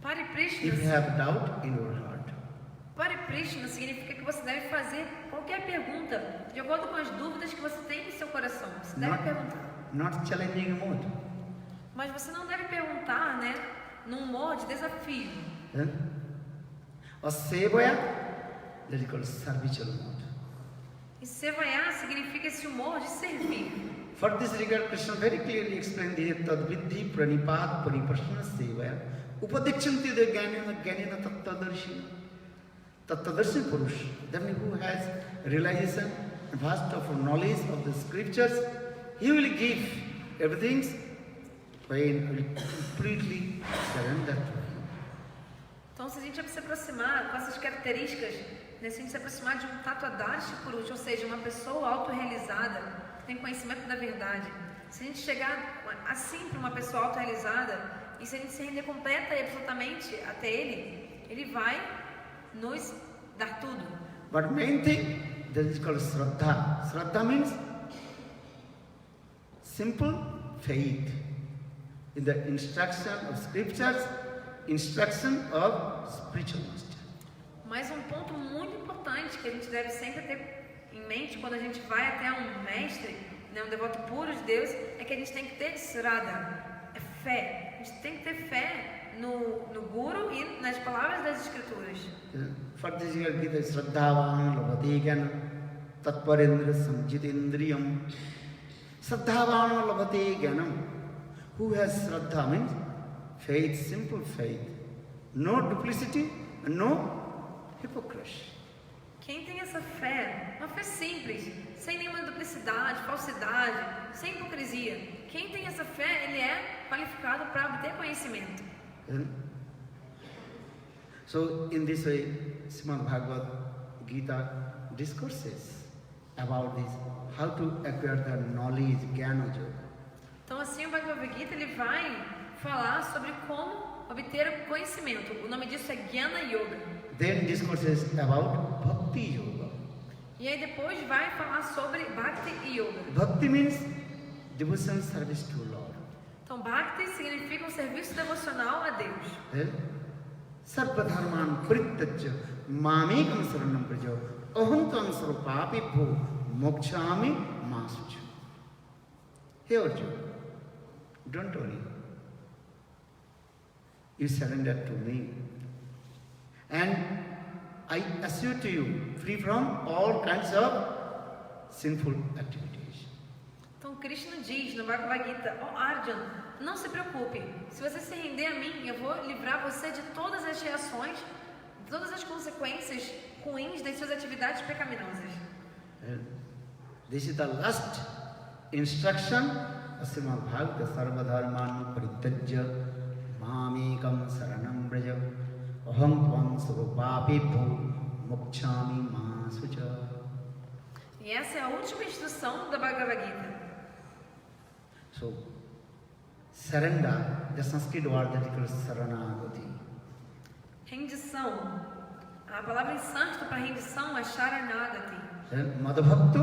Pariprishna. If you have doubt in your heart. Prishna significa que você deve fazer qualquer pergunta de acordo com as dúvidas que você tem em seu coração. Você deve perguntar. Not challenging mode. Mas você não deve perguntar, né, num humor de desafio. Or sevaya, that is called servitual mode. E sevaya significa esse humor de servir. For this regard, Krishna very clearly explained here, tad viddhi pranipad pariprashna sevaya upadikṣanti de jnanina tattadarshina. Tattadarshi Purush, that means who has realization and vast of knowledge of the scriptures, he will give everything when will completely surrender to him. Então, se a gente se aproximar com essas características, né, se a gente se aproximar de um Tattvadarshi Purush, ou seja, uma pessoa autorrealizada, que tem conhecimento da verdade, se a gente chegar assim para uma pessoa autorrealizada, e se a gente se render completa e absolutamente até ele vai nos dar tudo. But main thing, that is called Shraddha. Shraddha means simple faith in the instruction of scriptures, instruction of spiritual master. Mas um ponto muito importante que a gente deve sempre ter em mente quando a gente vai até um mestre, né, um devoto puro de Deus, é que a gente tem que ter Shraddha, é fé. A gente tem que ter fé no Guru e nas palavras das Escrituras. For this Gita, Shraddhavan labhati jnana tatparendra samjitendriyam. Shraddhavan labhati jnanam. Who has Shraddha means faith, simple faith. No duplicity and no hypocrisy. Quem tem essa fé, uma fé simples, sem nenhuma duplicidade, falsidade, sem hipocrisia. Quem tem essa fé, ele é qualificado para obter conhecimento. So in this way, Srimad Bhagavad Gita discourses about this, how to acquire the knowledge, Jnana Yoga. Então assim o Bhagavad Gita ele vai falar sobre como obter o conhecimento. O nome disso é Jnana Yoga. Then discourses about Bhakti Yoga. E aí depois vai falar sobre Bhakti Yoga. Bhakti means devotion service to Lord. Então Bhakti significa um serviço devocional a Deus. Sarva dharman prittajya mamekam saranam praja aham tvam sarvapapibho mokshami ma sucha. Hey Arjuna, don't worry. You surrender to me. And I assure to you, free from all kinds of sinful activities. Então Krishna diz no Bhagavad Gita, Arjuna, não se preocupe, se você se render a mim, eu vou livrar você de todas as reações, de todas as consequências ruins das suas atividades pecaminosas. This is the last instruction of Srimad Bhagavata, Sarva dharman parityajya mamekam saranam braja aham tvam sarvapapibho mokshami ma sucha. E essa é a última instrução da Bhagavad Gita. So, surrender, the Sanskrit word that is called saranagati. Rendição. A palavra em sânscrito para rendição é sharanagati. Madhbhakto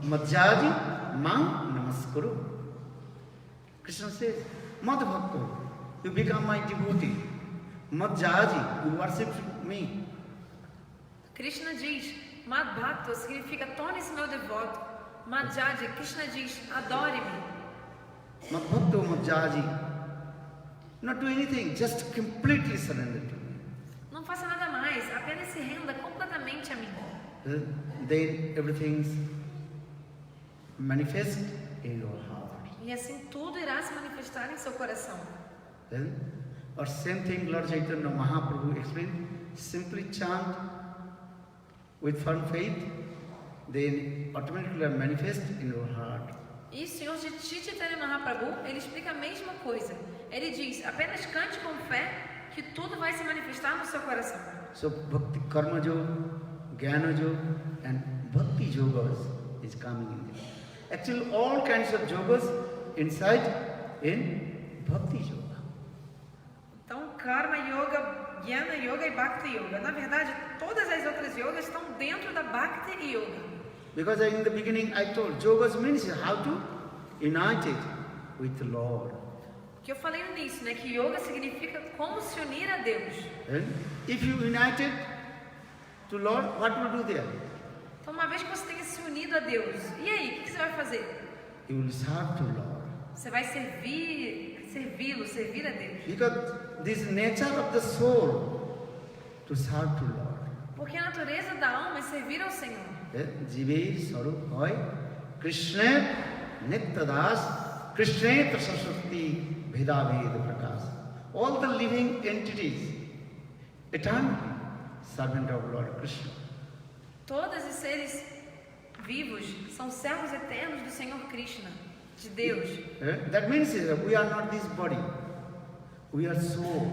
madhyaji mam namaskuru. Krishna says, Madhbhakto, you become my devotee. Madhyaji, you worship me. Krishna diz, Madhbhakta significa torne-se meu devoto. Madhyaji, Krishna diz, adore-me. Madhbhakto madhyaji, not do anything, just completely surrender to me. Não faça nada mais, apenas se renda completamente a mim. Then everything manifests in your heart. E assim tudo irá se manifestar em seu coração. Or same thing Lord Chaitanya Mahaprabhu explained, simply chant with firm faith, then automatically manifest in your heart. E o Senhor Chaitanya Mahaprabhu, ele explica a mesma coisa. Ele diz, apenas cante com fé que tudo vai se manifestar no seu coração. So Bhakti Karma Yoga, Jnana Yoga and Bhakti Yogas is coming in there. Actually all kinds of yogas inside in Bhakti Yoga. Então, Karma Yoga, Jnana Yoga e Bhakti Yoga. Na verdade, todas as outras yogas estão dentro da Bhakti Yoga. Because in the beginning I told, yogas means how to unite it with the Lord. Que eu falei no início, né? Que yoga significa como se unir a Deus. And if you unite it to Lord, what will do there? Então, uma vez que você tenha se unido a Deus, e aí, o que você vai fazer? You will serve to Lord. Você vai servi-lo, servir a Deus. Because this nature of the soul to serve to Lord. Porque a natureza da alma é servir ao Senhor. Jive Sarup Hoy, Krishna Nityadas, Krishna Trasasakti Veda Veda Prakash. All the living entities, eternally servant of Lord Krishna. Todos os seres vivos são servos eternos do Senhor Krishna, de Deus. That means we are not this body, we are soul,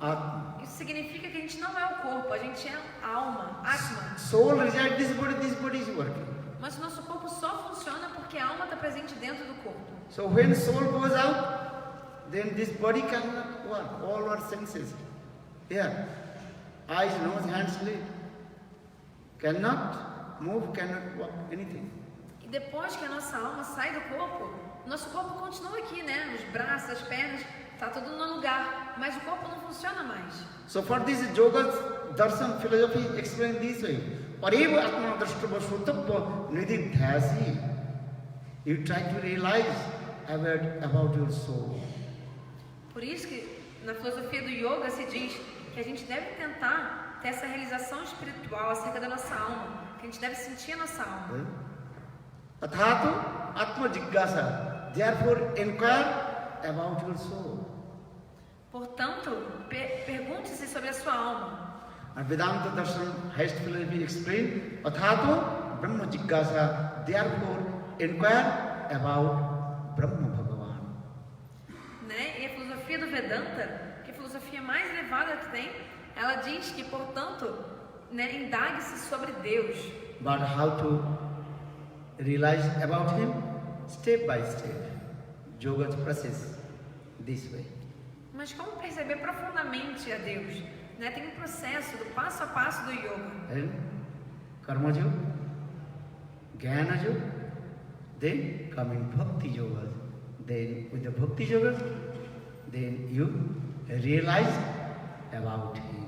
Atma. Isso significa que a gente não é o corpo, a gente é a alma, Atma. Soul resides this body is working. Mas o nosso corpo só funciona porque a alma está presente dentro do corpo. So when soul goes out, then this body cannot work, all our senses. Here, eyes, nose, hands, leg. Cannot move, cannot walk, anything. E depois que a nossa alma sai do corpo, nosso corpo continua aqui, né? Os braços, as pernas, tá tudo no lugar, mas o corpo não funciona mais. So for this yoga darshan philosophy explained this way. Pareva atma drashtava shrutava nididhyasi. You try to realize about your soul. Por isso que na filosofia do yoga se diz que a gente deve tentar ter essa realização espiritual acerca da nossa alma, que a gente deve sentir a nossa alma. Athato atma jigyasa. Therefore inquire about your soul. Portanto, pergunte-se sobre a sua alma. And Vedanta Darshan highest philosophy explained, Athato Brahma Jigyasa, therefore inquire about Brahma Bhagavan. Né? E a filosofia do Vedanta, que é a filosofia mais elevada que tem, ela diz que, portanto, né, indague-se sobre Deus. But how to realize about Him? Step by step. Yoga's process this way. Mas como perceber profundamente a Deus? Né? Tem um processo do passo a passo do yoga. And Karma Yoga, Jnana Yoga, then come in Bhakti Yoga. Then with the Bhakti Yoga, then you realize about Him.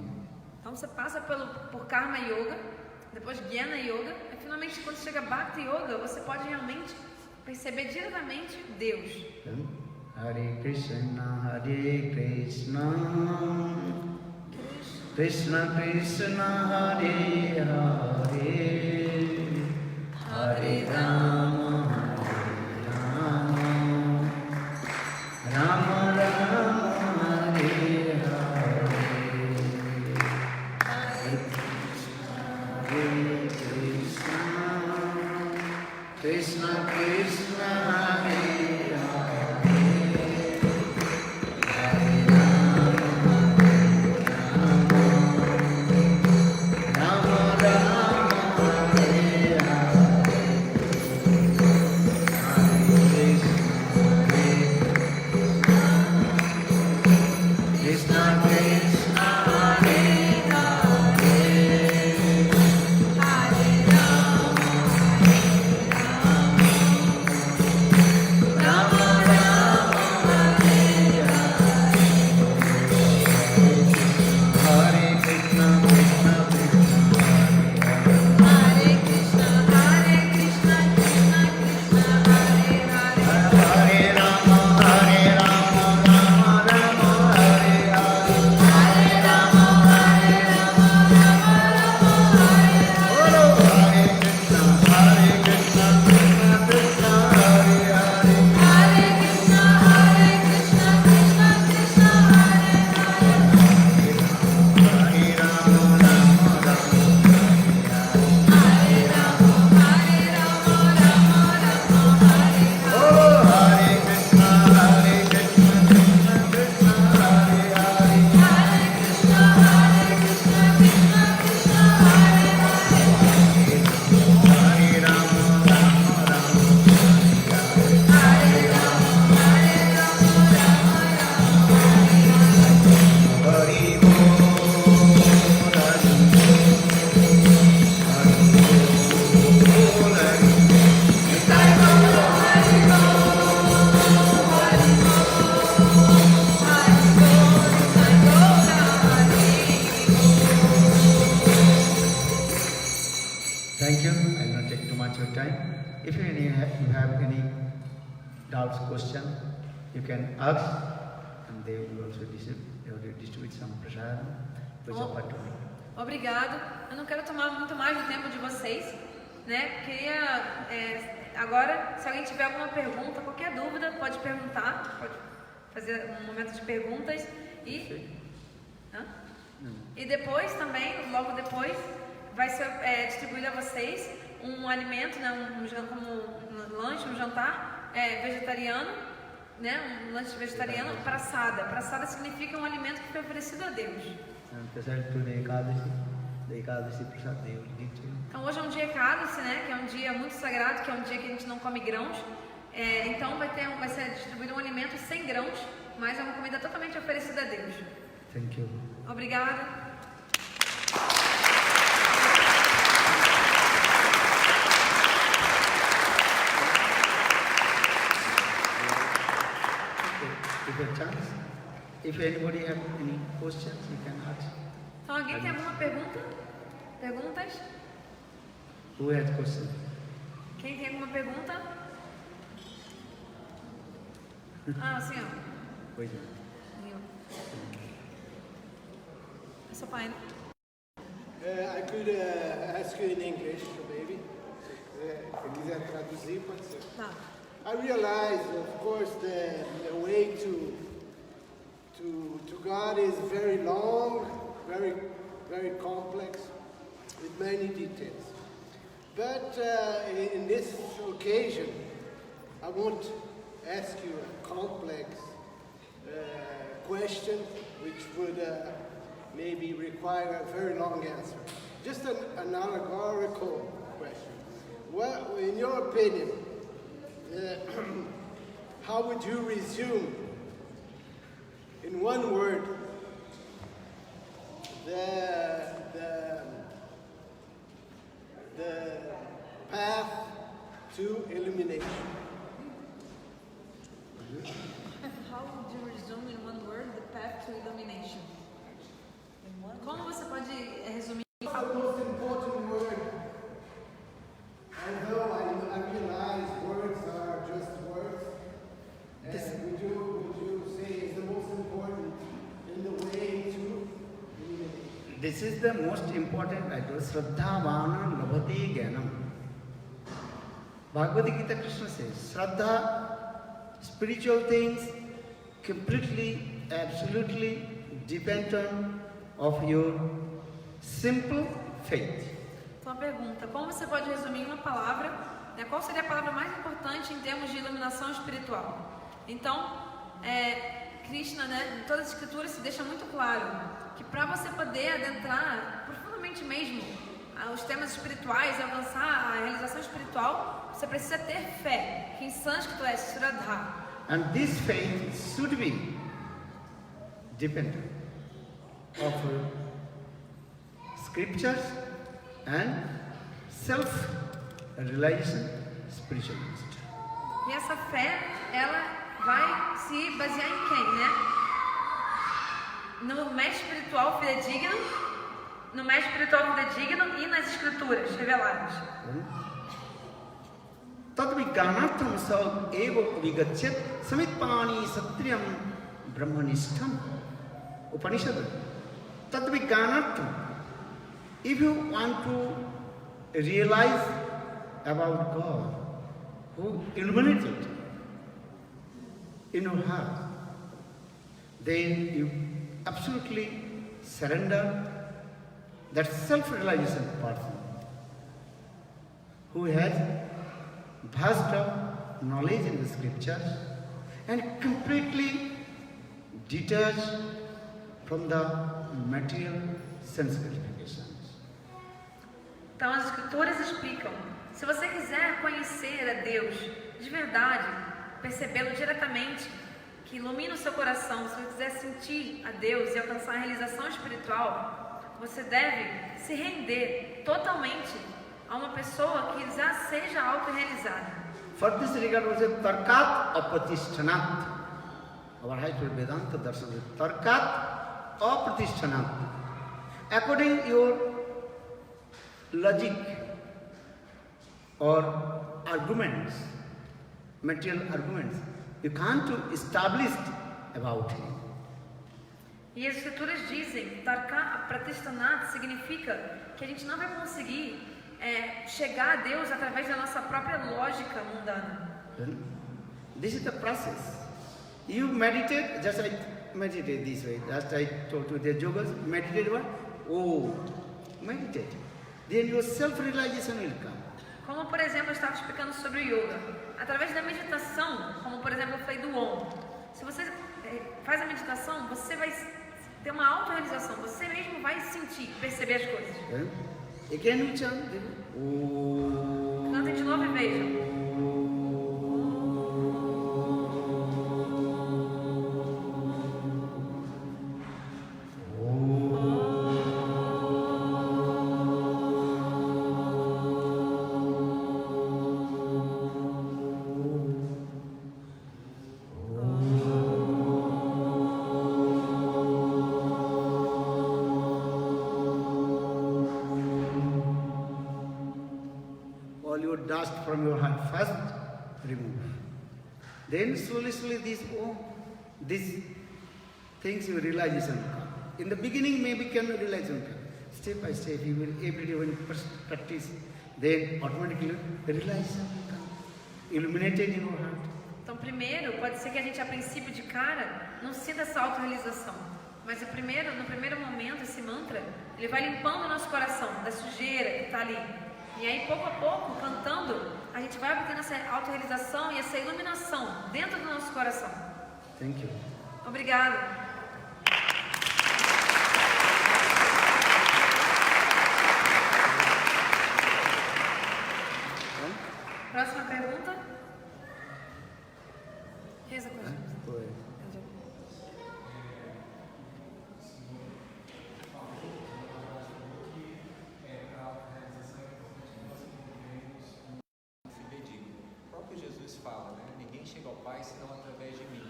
Então você passa por Karma Yoga, depois Jnana Yoga, e finalmente quando chega Bhakti Yoga, você pode realmente perceber diretamente Deus. Hare Krishna, Krishna Krishna, Hare Hare, Hare Rama, Rama Rama, Hare Hare, Hare Krishna, Krishna Krishna, Hare doubts, question, you can ask, and they will also distribute some prasad, puja patuni. Obrigado. Eu não quero tomar muito mais do tempo de vocês, né? Queria agora, se alguém tiver alguma pergunta, qualquer dúvida, pode perguntar, pode fazer um momento de perguntas e depois também, logo depois, vai ser distribuído a vocês um alimento, né? Como um lanche, um jantar vegetariano, né? Um lanche vegetariano, prasada. Prasada significa um alimento que foi oferecido a Deus. Então hoje é um dia Ekadasi, né? Que é um dia muito sagrado, que é um dia que a gente não come grãos. Então vai ser distribuído um alimento sem grãos, mas é uma comida totalmente oferecida a Deus. Thank you. Obrigada. If anybody have any questions, you can ask. Então alguém tem alguma pergunta? Perguntas? Who has questions? Quem tem alguma pergunta? Sim, ó. Wait. É seu pai, né? I could ask you in English, maybe. Se quiser traduzir, pode ser. Tá. I realize, of course, the way to God is very long, very complex, with many details. But in this occasion, I won't ask you a complex question, which would maybe require a very long answer. Just an allegorical question. Well, in your opinion, how would you resume, in one word, the path to illumination? How would you resume in one word the path to illumination? Como você pode resumir? The most important word, although I realize words are just words, would you say is the most important in the way to illumination? This is the most important item. Shraddhavana labhati jnanam. Bhagavad Gita Krishna says, Shraddha, spiritual things, completely, absolutely dependent of your simple faith. Então a pergunta, como você pode resumir em uma palavra, né, qual seria a palavra mais importante em termos de iluminação espiritual? Então, Krishna, né, em todas as escrituras se deixa muito claro que para você poder adentrar profundamente mesmo os temas espirituais e alcançar a realização espiritual, você precisa ter fé, que em sânscrito é Shraddha. And this faith should be dependent of scriptures and self-realization spiritualist. E essa fé, ela vai se basear em quem, né? No mestre espiritual fidedigno, e nas escrituras reveladas. Tadviganartham sa eva vigachyat samitpani satriyam brahmanishtam. Upanishad. Tadviganartham. If you want to realize about God, who illuminated in your heart, then you absolutely surrender that self-realization person who has vast knowledge in the scriptures and completely detached from the material sense gratifications. Então as escrituras explicam, se você quiser conhecer a Deus de verdade, percebê-lo diretamente, que ilumina o seu coração, se você quiser sentir a Deus e alcançar a realização espiritual, você deve se render totalmente a uma pessoa que já seja auto-realizada. For this regard was a tarkat apratishtanat. Our high school Vedanta darshan is tarkat apratishtanat. According your logic or arguments, material arguments. You can't establish about him. E as escrituras dizem, Tarka Pratistanat significa que a gente não vai conseguir chegar a Deus através da nossa própria lógica mundana. Well, this is the process. You meditate, just I meditate this way. Just I told to the yogas, meditate what? Oh, meditate. Then your self-realization will come. Como, por exemplo, eu estava explicando sobre o yoga. Através da meditação, como, por exemplo, eu falei do Om. Se você faz a meditação, você vai ter uma autorrealização. Você mesmo vai sentir, perceber as coisas. Well, again we chant. Oh. Cantem de novo e vejam. Dust from your heart first remove. Then slowly these things your realization will come. In the beginning maybe cannot realization come. Step by step you will every day when you practice, then automatically the realization will come. Illuminated in your heart. Então, primeiro, pode ser que a gente a princípio de cara não sinta essa autorrealização. Mas no primeiro momento, esse mantra, ele vai limpando o nosso coração da sujeira que está ali. E aí, pouco a pouco, cantando, a gente vai obtendo essa autorrealização e essa iluminação dentro do nosso coração. Thank you. Obrigada. Próxima pergunta. Here's a question. Go ahead. Fala, né? Ninguém chega ao Pai senão através de mim.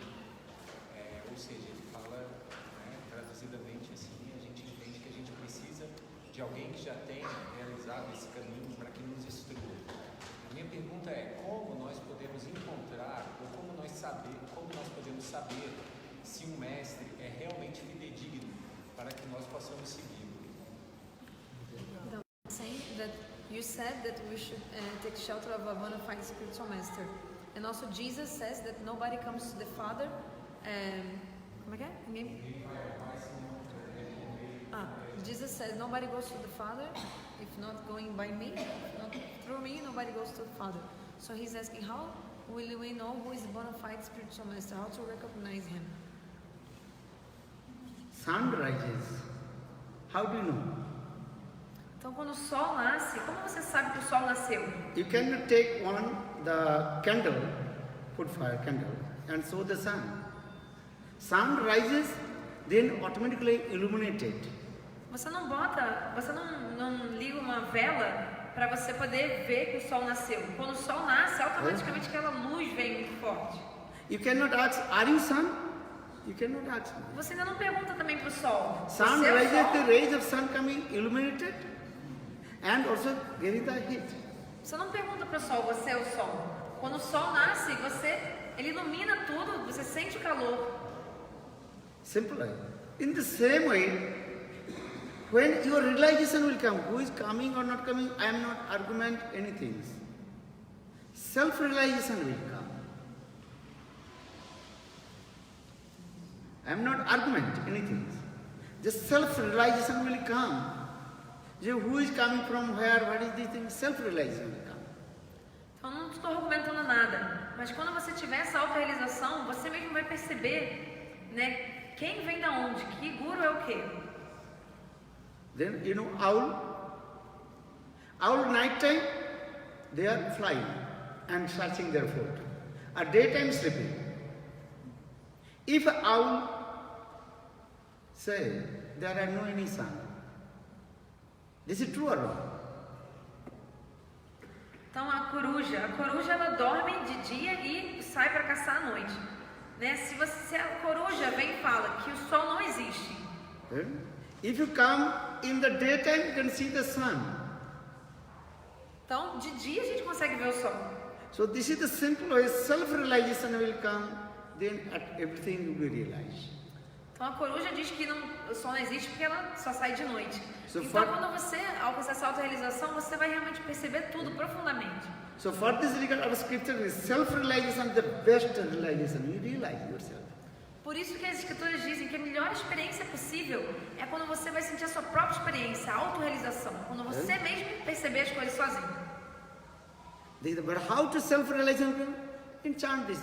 Ou seja, ele fala, né, traduzidamente assim, a gente entende que a gente precisa de alguém que já tenha realizado esse caminho para que nos instrua. A minha pergunta é, como nós podemos encontrar, ou como nós podemos saber se um mestre é realmente fidedigno para que nós possamos segui-lo? Saying that you said that we should take shelter of a bona fide spiritual master. And also Jesus says that nobody comes to the Father. Como é que é? Jesus says nobody goes to the Father if not going by me, not through me, nobody goes to the Father. So he's asking, how will we know who is a bona fide spiritual master? How to recognize him? Sun rises. How do you know? Então, quando o sol nasce, como você sabe que o sol nasceu? You cannot take the candle, put fire candle, and show the sun. Sun rises, then automatically illuminated. Você não liga uma vela para você poder ver que o sol nasceu. Quando o sol nasce, automaticamente aquela luz vem muito forte. You cannot ask, are you sun? You cannot ask. Você ainda não pergunta também para o sol. Sun Você é o rises, sol? the rays of sun coming illuminated, and also giving the heat. Você não pergunta para o sol, você é o sol. Quando o sol nasce, ele ilumina tudo, você sente o calor. Simple. In the same way, when your realization will come, who is coming or not coming, I am not argument anything. Self-realization will come. I am not argument anything. Just self-realization will come. Who is coming from where, what is this thing? Self-realization will come. Então não estou argumentando nada, mas quando você tiver essa autorrealização, você mesmo vai perceber, né, quem vem da onde, que guru é o quê. Then you know owl night time they are flying and searching their food. At daytime sleeping. If owl say there are no any sun, this is true or wrong? Então a coruja ela dorme de dia e sai para caçar à noite, né? Se a coruja vem e fala que o sol não existe, if you come in the daytime, you can see the sun. então de dia a gente consegue ver o sol. So this is the simple way. Self-realization will come, then everything will be realized. Então a coruja diz que o sol não existe porque ela só sai de noite. So Então for- quando você alcançar essa autorrealização, você vai realmente perceber tudo profundamente. So for this regard, our scripture is self-realization, the best realization. You realize yourself. Por isso que as escrituras dizem que a melhor experiência possível é quando você vai sentir a sua própria experiência, a autorrealização. Quando você mesmo perceber as coisas sozinho. But how to self-realization? Enchant this.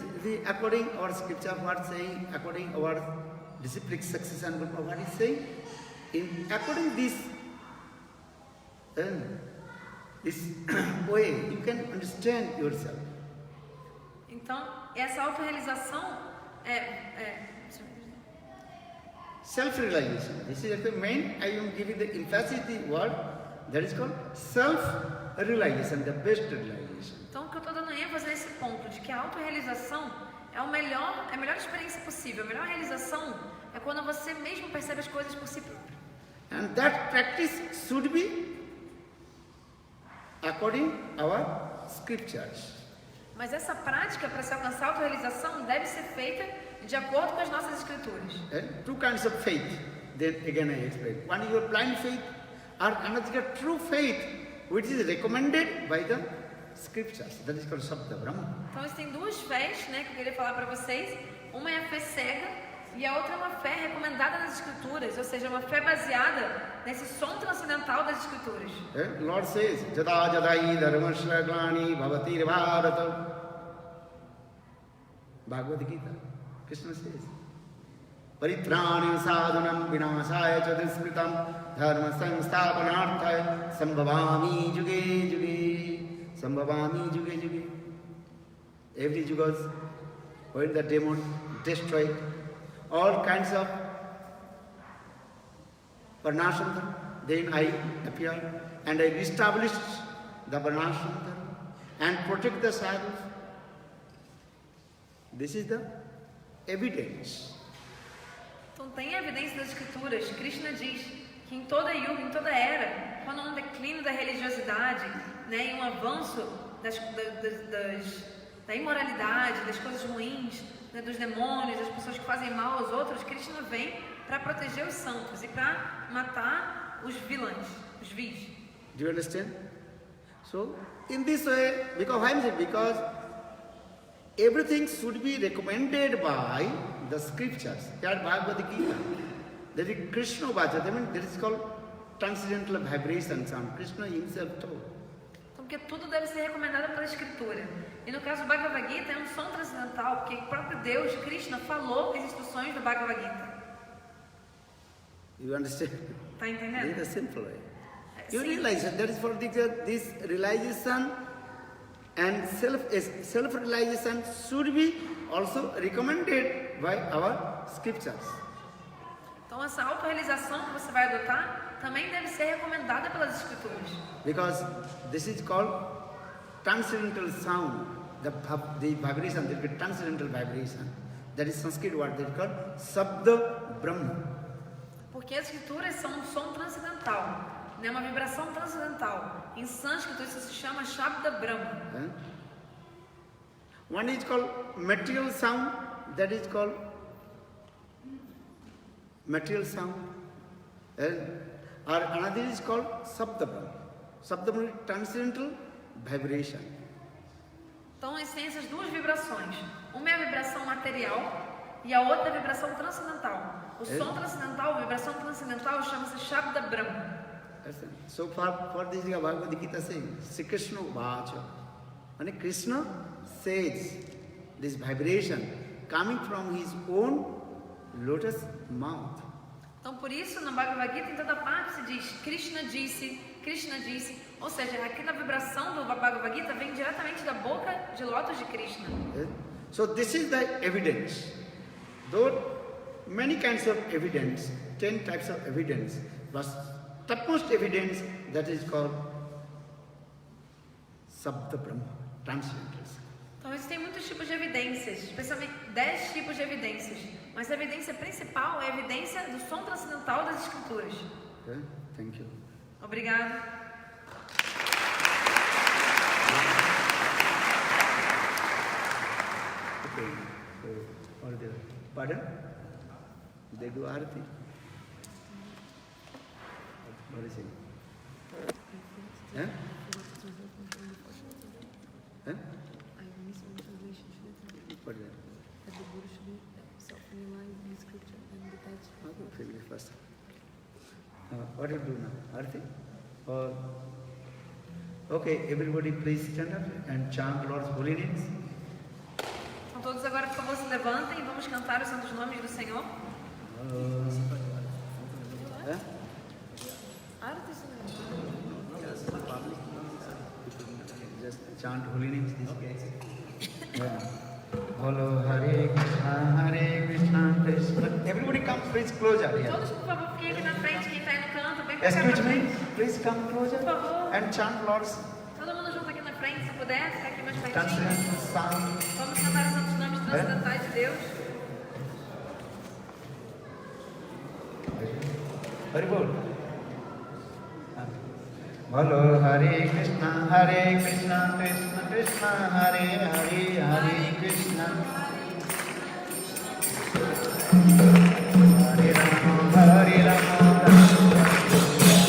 According our scripture, what saying? According our disciplic succession, what is saying? According this way, you can understand yourself. Então, essa autorrealização Self-realization. This is the main. I am giving the emphasis the word that is called self-realization, the best realization. Então, o que eu estou dando ênfase nesse ponto de que a autorrealização é a melhor experiência possível. A melhor realização é quando você mesmo percebe as coisas por si próprio. And that practice should be according our scriptures. Mas essa prática para se alcançar a autorrealização deve ser feita de acordo com as nossas escrituras. Two kinds of faith. Then again I explain. One is your blind faith, or another is true faith, which is recommended by the scriptures. That is called Sabda Brahma. Então, existem duas fés, né, que eu queria falar para vocês. Uma é a fé cega e a outra é uma fé recomendada nas escrituras, ou seja, uma fé baseada nesse som transcendental das escrituras. Lord says, Jada Jadai Dharmasya Glani Bhavatir Bharata. Bhagavad Gita. Krishna says, Paritrani sadhanam vinasaya chadismritam dharma samsthapanarthaya sambhavami juge juge. Sambhavami juge juge. Every jugas, when the demon destroyed all kinds of Varnashantara, then I appeared and I established the Varnashantara and protect the sadhus. This is the evidence. Então, tem a evidência das escrituras. Krishna diz que em toda yuga, em toda era, quando há um declínio da religiosidade, né, e um avanço da imoralidade, das coisas ruins, né, dos demônios, das pessoas que fazem mal aos outros, Krishna vem para proteger os santos e para matar os vilões, os vis. Do you understand? So, in this way, because everything should be recommended by the scriptures. Here Bhagavad Gita. That is Krishna Vacha. That is called transcendental vibration sound. Krishna himself told. Então, porque tudo deve ser recomendado pela escritura. E no caso do Bhagavad Gita é um som transcendental, porque o próprio Deus, Krishna, falou as instruções do Bhagavad Gita. You understand? Tá This entendendo? is the simple way. You Sim. realize that is for this realization and self-realization should be also recommended by our scriptures. Então, essa autorrealização que você vai adotar também deve ser recomendada pelas escrituras. Because this is called transcendental sound, the vibration, the transcendental vibration. That is Sanskrit word that is called Sabda Brahma. Porque as escrituras são um som transcendental, né? Uma vibração transcendental. Em sânscrito isso se chama Shabda Brahma. One is called material sound, that is called material sound. Or another is called Sabda Brahma. Sabda Brahma is transcendental vibration. Então existem essas duas vibrações. Uma é a vibração material e a outra é a vibração transcendental. O som transcendental, a vibração transcendental chama-se Shabda Brahma. So for this Bhagavad Gita saying, Sri Krishna Vacha. And Krishna says this vibration coming from his own lotus mouth. Então por isso no Bhagavad Gita em toda parte se diz Krishna disse, ou seja, aqui na vibração do Bhagavad Gita vem diretamente da boca de lótus de Krishna. So this is the evidence. Though many kinds of evidence, 10 types of evidence, but topmost evidence that is called Sabda Brahma, transcendental. Então existem muitos tipos de evidências, especialmente 10 tipos de evidências. Mas a evidência principal é a evidência do som transcendental das escrituras. Okay? Thank you. Obrigado. saying. So, what they, pardon? They do arati. What is it? Huh? Huh? I miss one translation. What is that? That the Buddha should be self-realized in scripture and detached. Okay, finish first. What do you do now? Arati? Or okay, everybody please stand up and chant Lord's holy names. Então todos agora, por favor, se levantem e vamos cantar os santos nomes do Senhor. Huh? Artist. Yes, public. Just chant holy names. Yeah. Bolo Hare Krishna, Krishna. Everybody come please closer here. Todos, por favor, fiquem aqui na frente. Quem está aí no canto, vem pra cá Excuse pra me, frente. please come closer Por favor. and chant Lord's Todo mundo junto aqui na frente, se puder, ficar aqui mais pertinho. transcendental sound. Vamos cantar os santos nomes transcendentais de Deus. Very good. Bolo Hare Krishna, Krishna Krishna, Hare Hare, Hare Krishna. Hare Rama, Hare Rama, Hare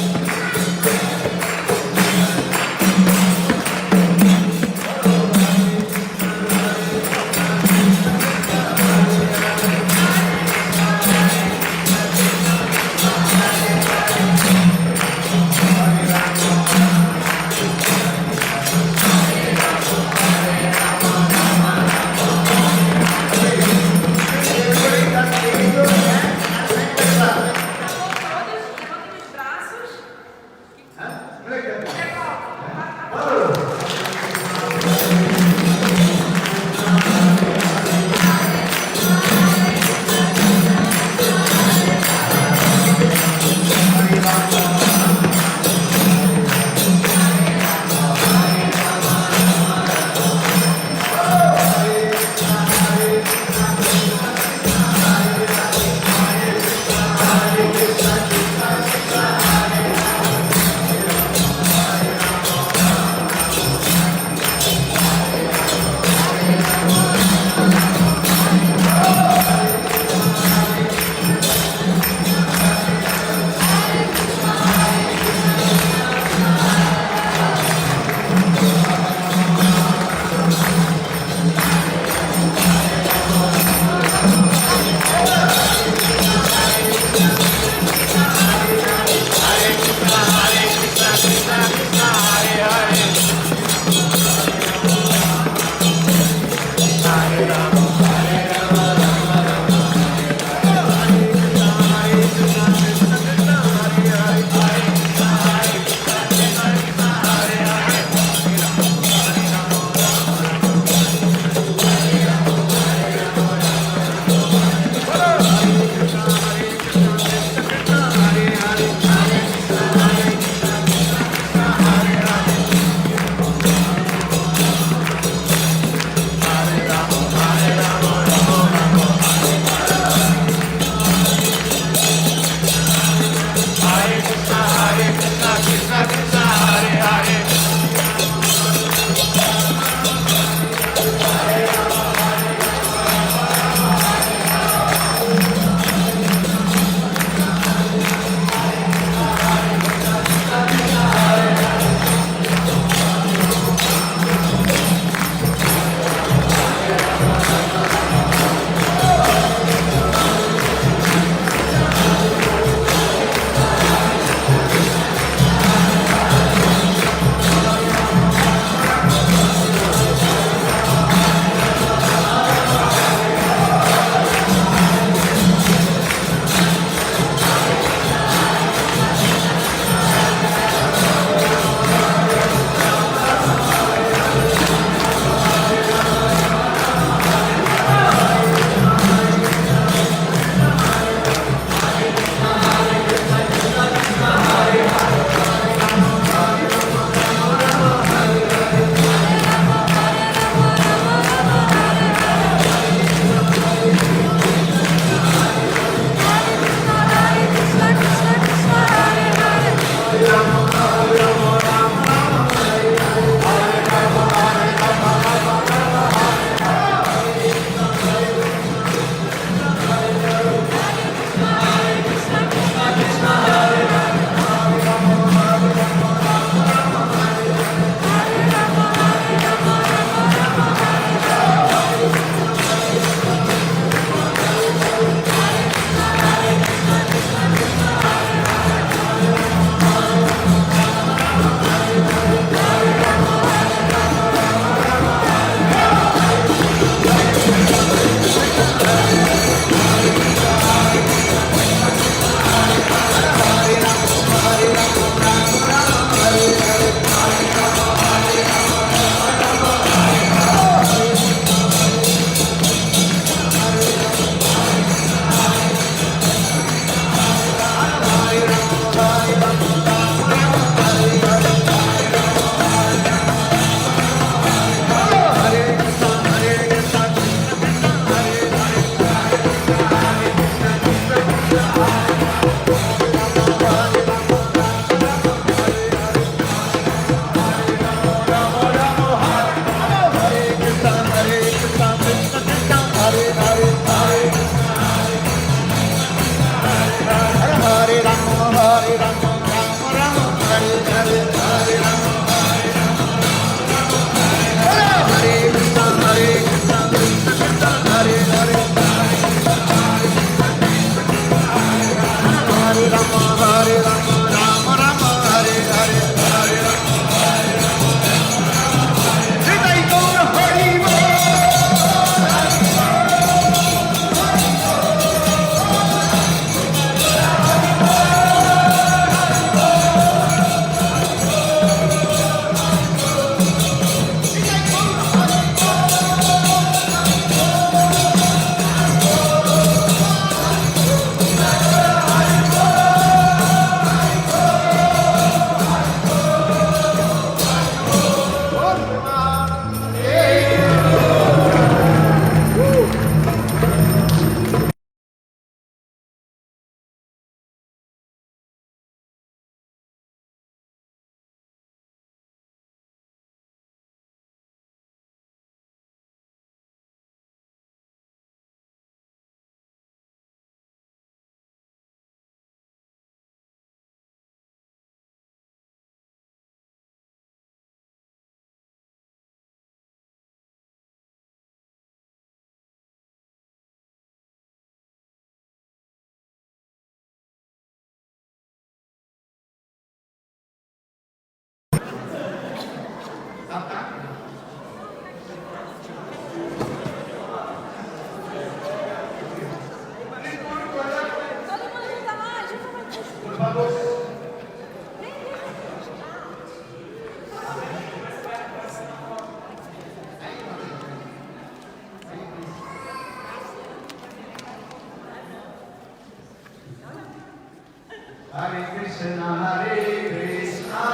Hare Krishna, Hare Krishna,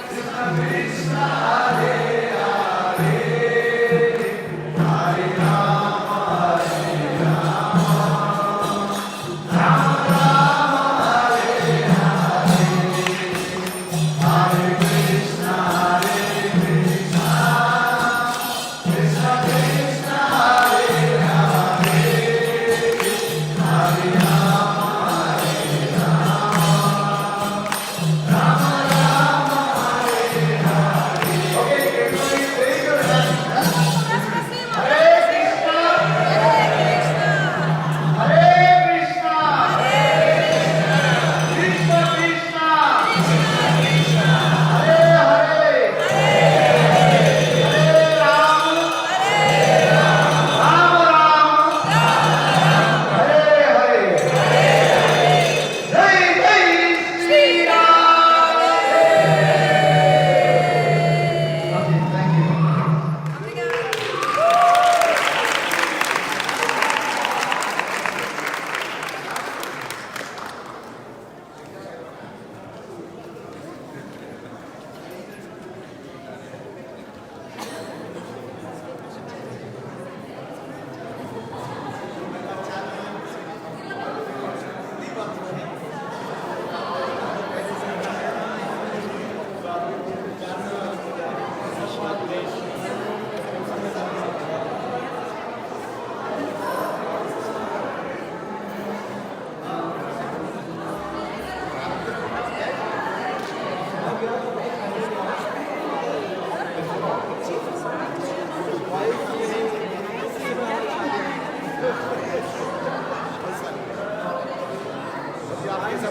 Krishna Krishna, Hare Hare, Hare Rama, Hare Rama, Rama Rama, Hare Hare, Hare Krishna, Hare Krishna, Krishna Krishna, Hare Hare, Hare Rama.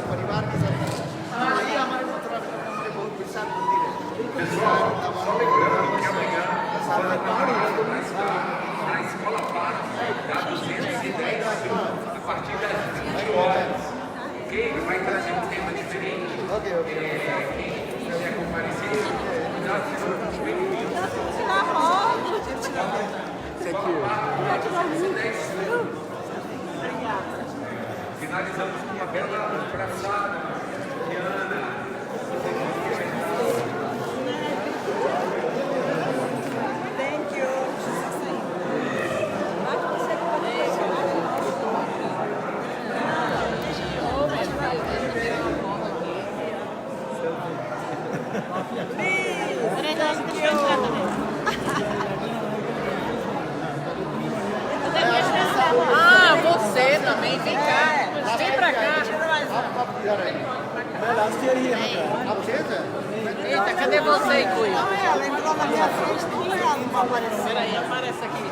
परिवार के साथ यही हमारे उत्तराखंड में हमारे बहुत विशाल मंदिर है। Na escola base, dá 210 a partir das 20 horas. Ok? Vai trazer um tema diferente. Quem quiser comparecer, cuidado, sejam bem-vindos. Finalizamos com uma bela abraçada de Ana. Ah, você também, vem cá. Vem pra cá. Eita, cadê você, Cunha? Ela entrou na minha frente, não apareceu. Peraí, aparece aqui.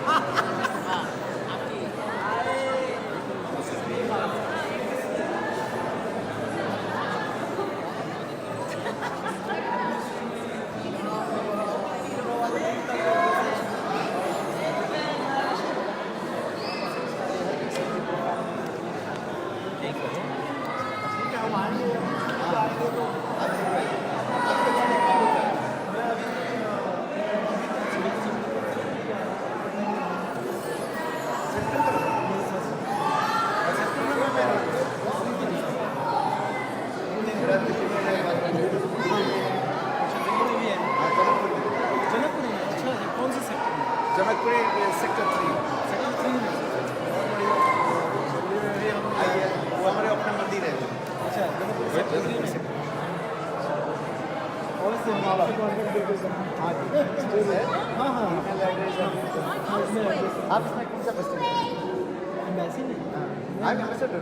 Janakpuri sector 3 वो हमारे अपना मंदिर है। अच्छा हाँ हाँ आप इसमें कौन सा बस्ती? एम्बेसी नहीं, आई एम एम्बेसडर।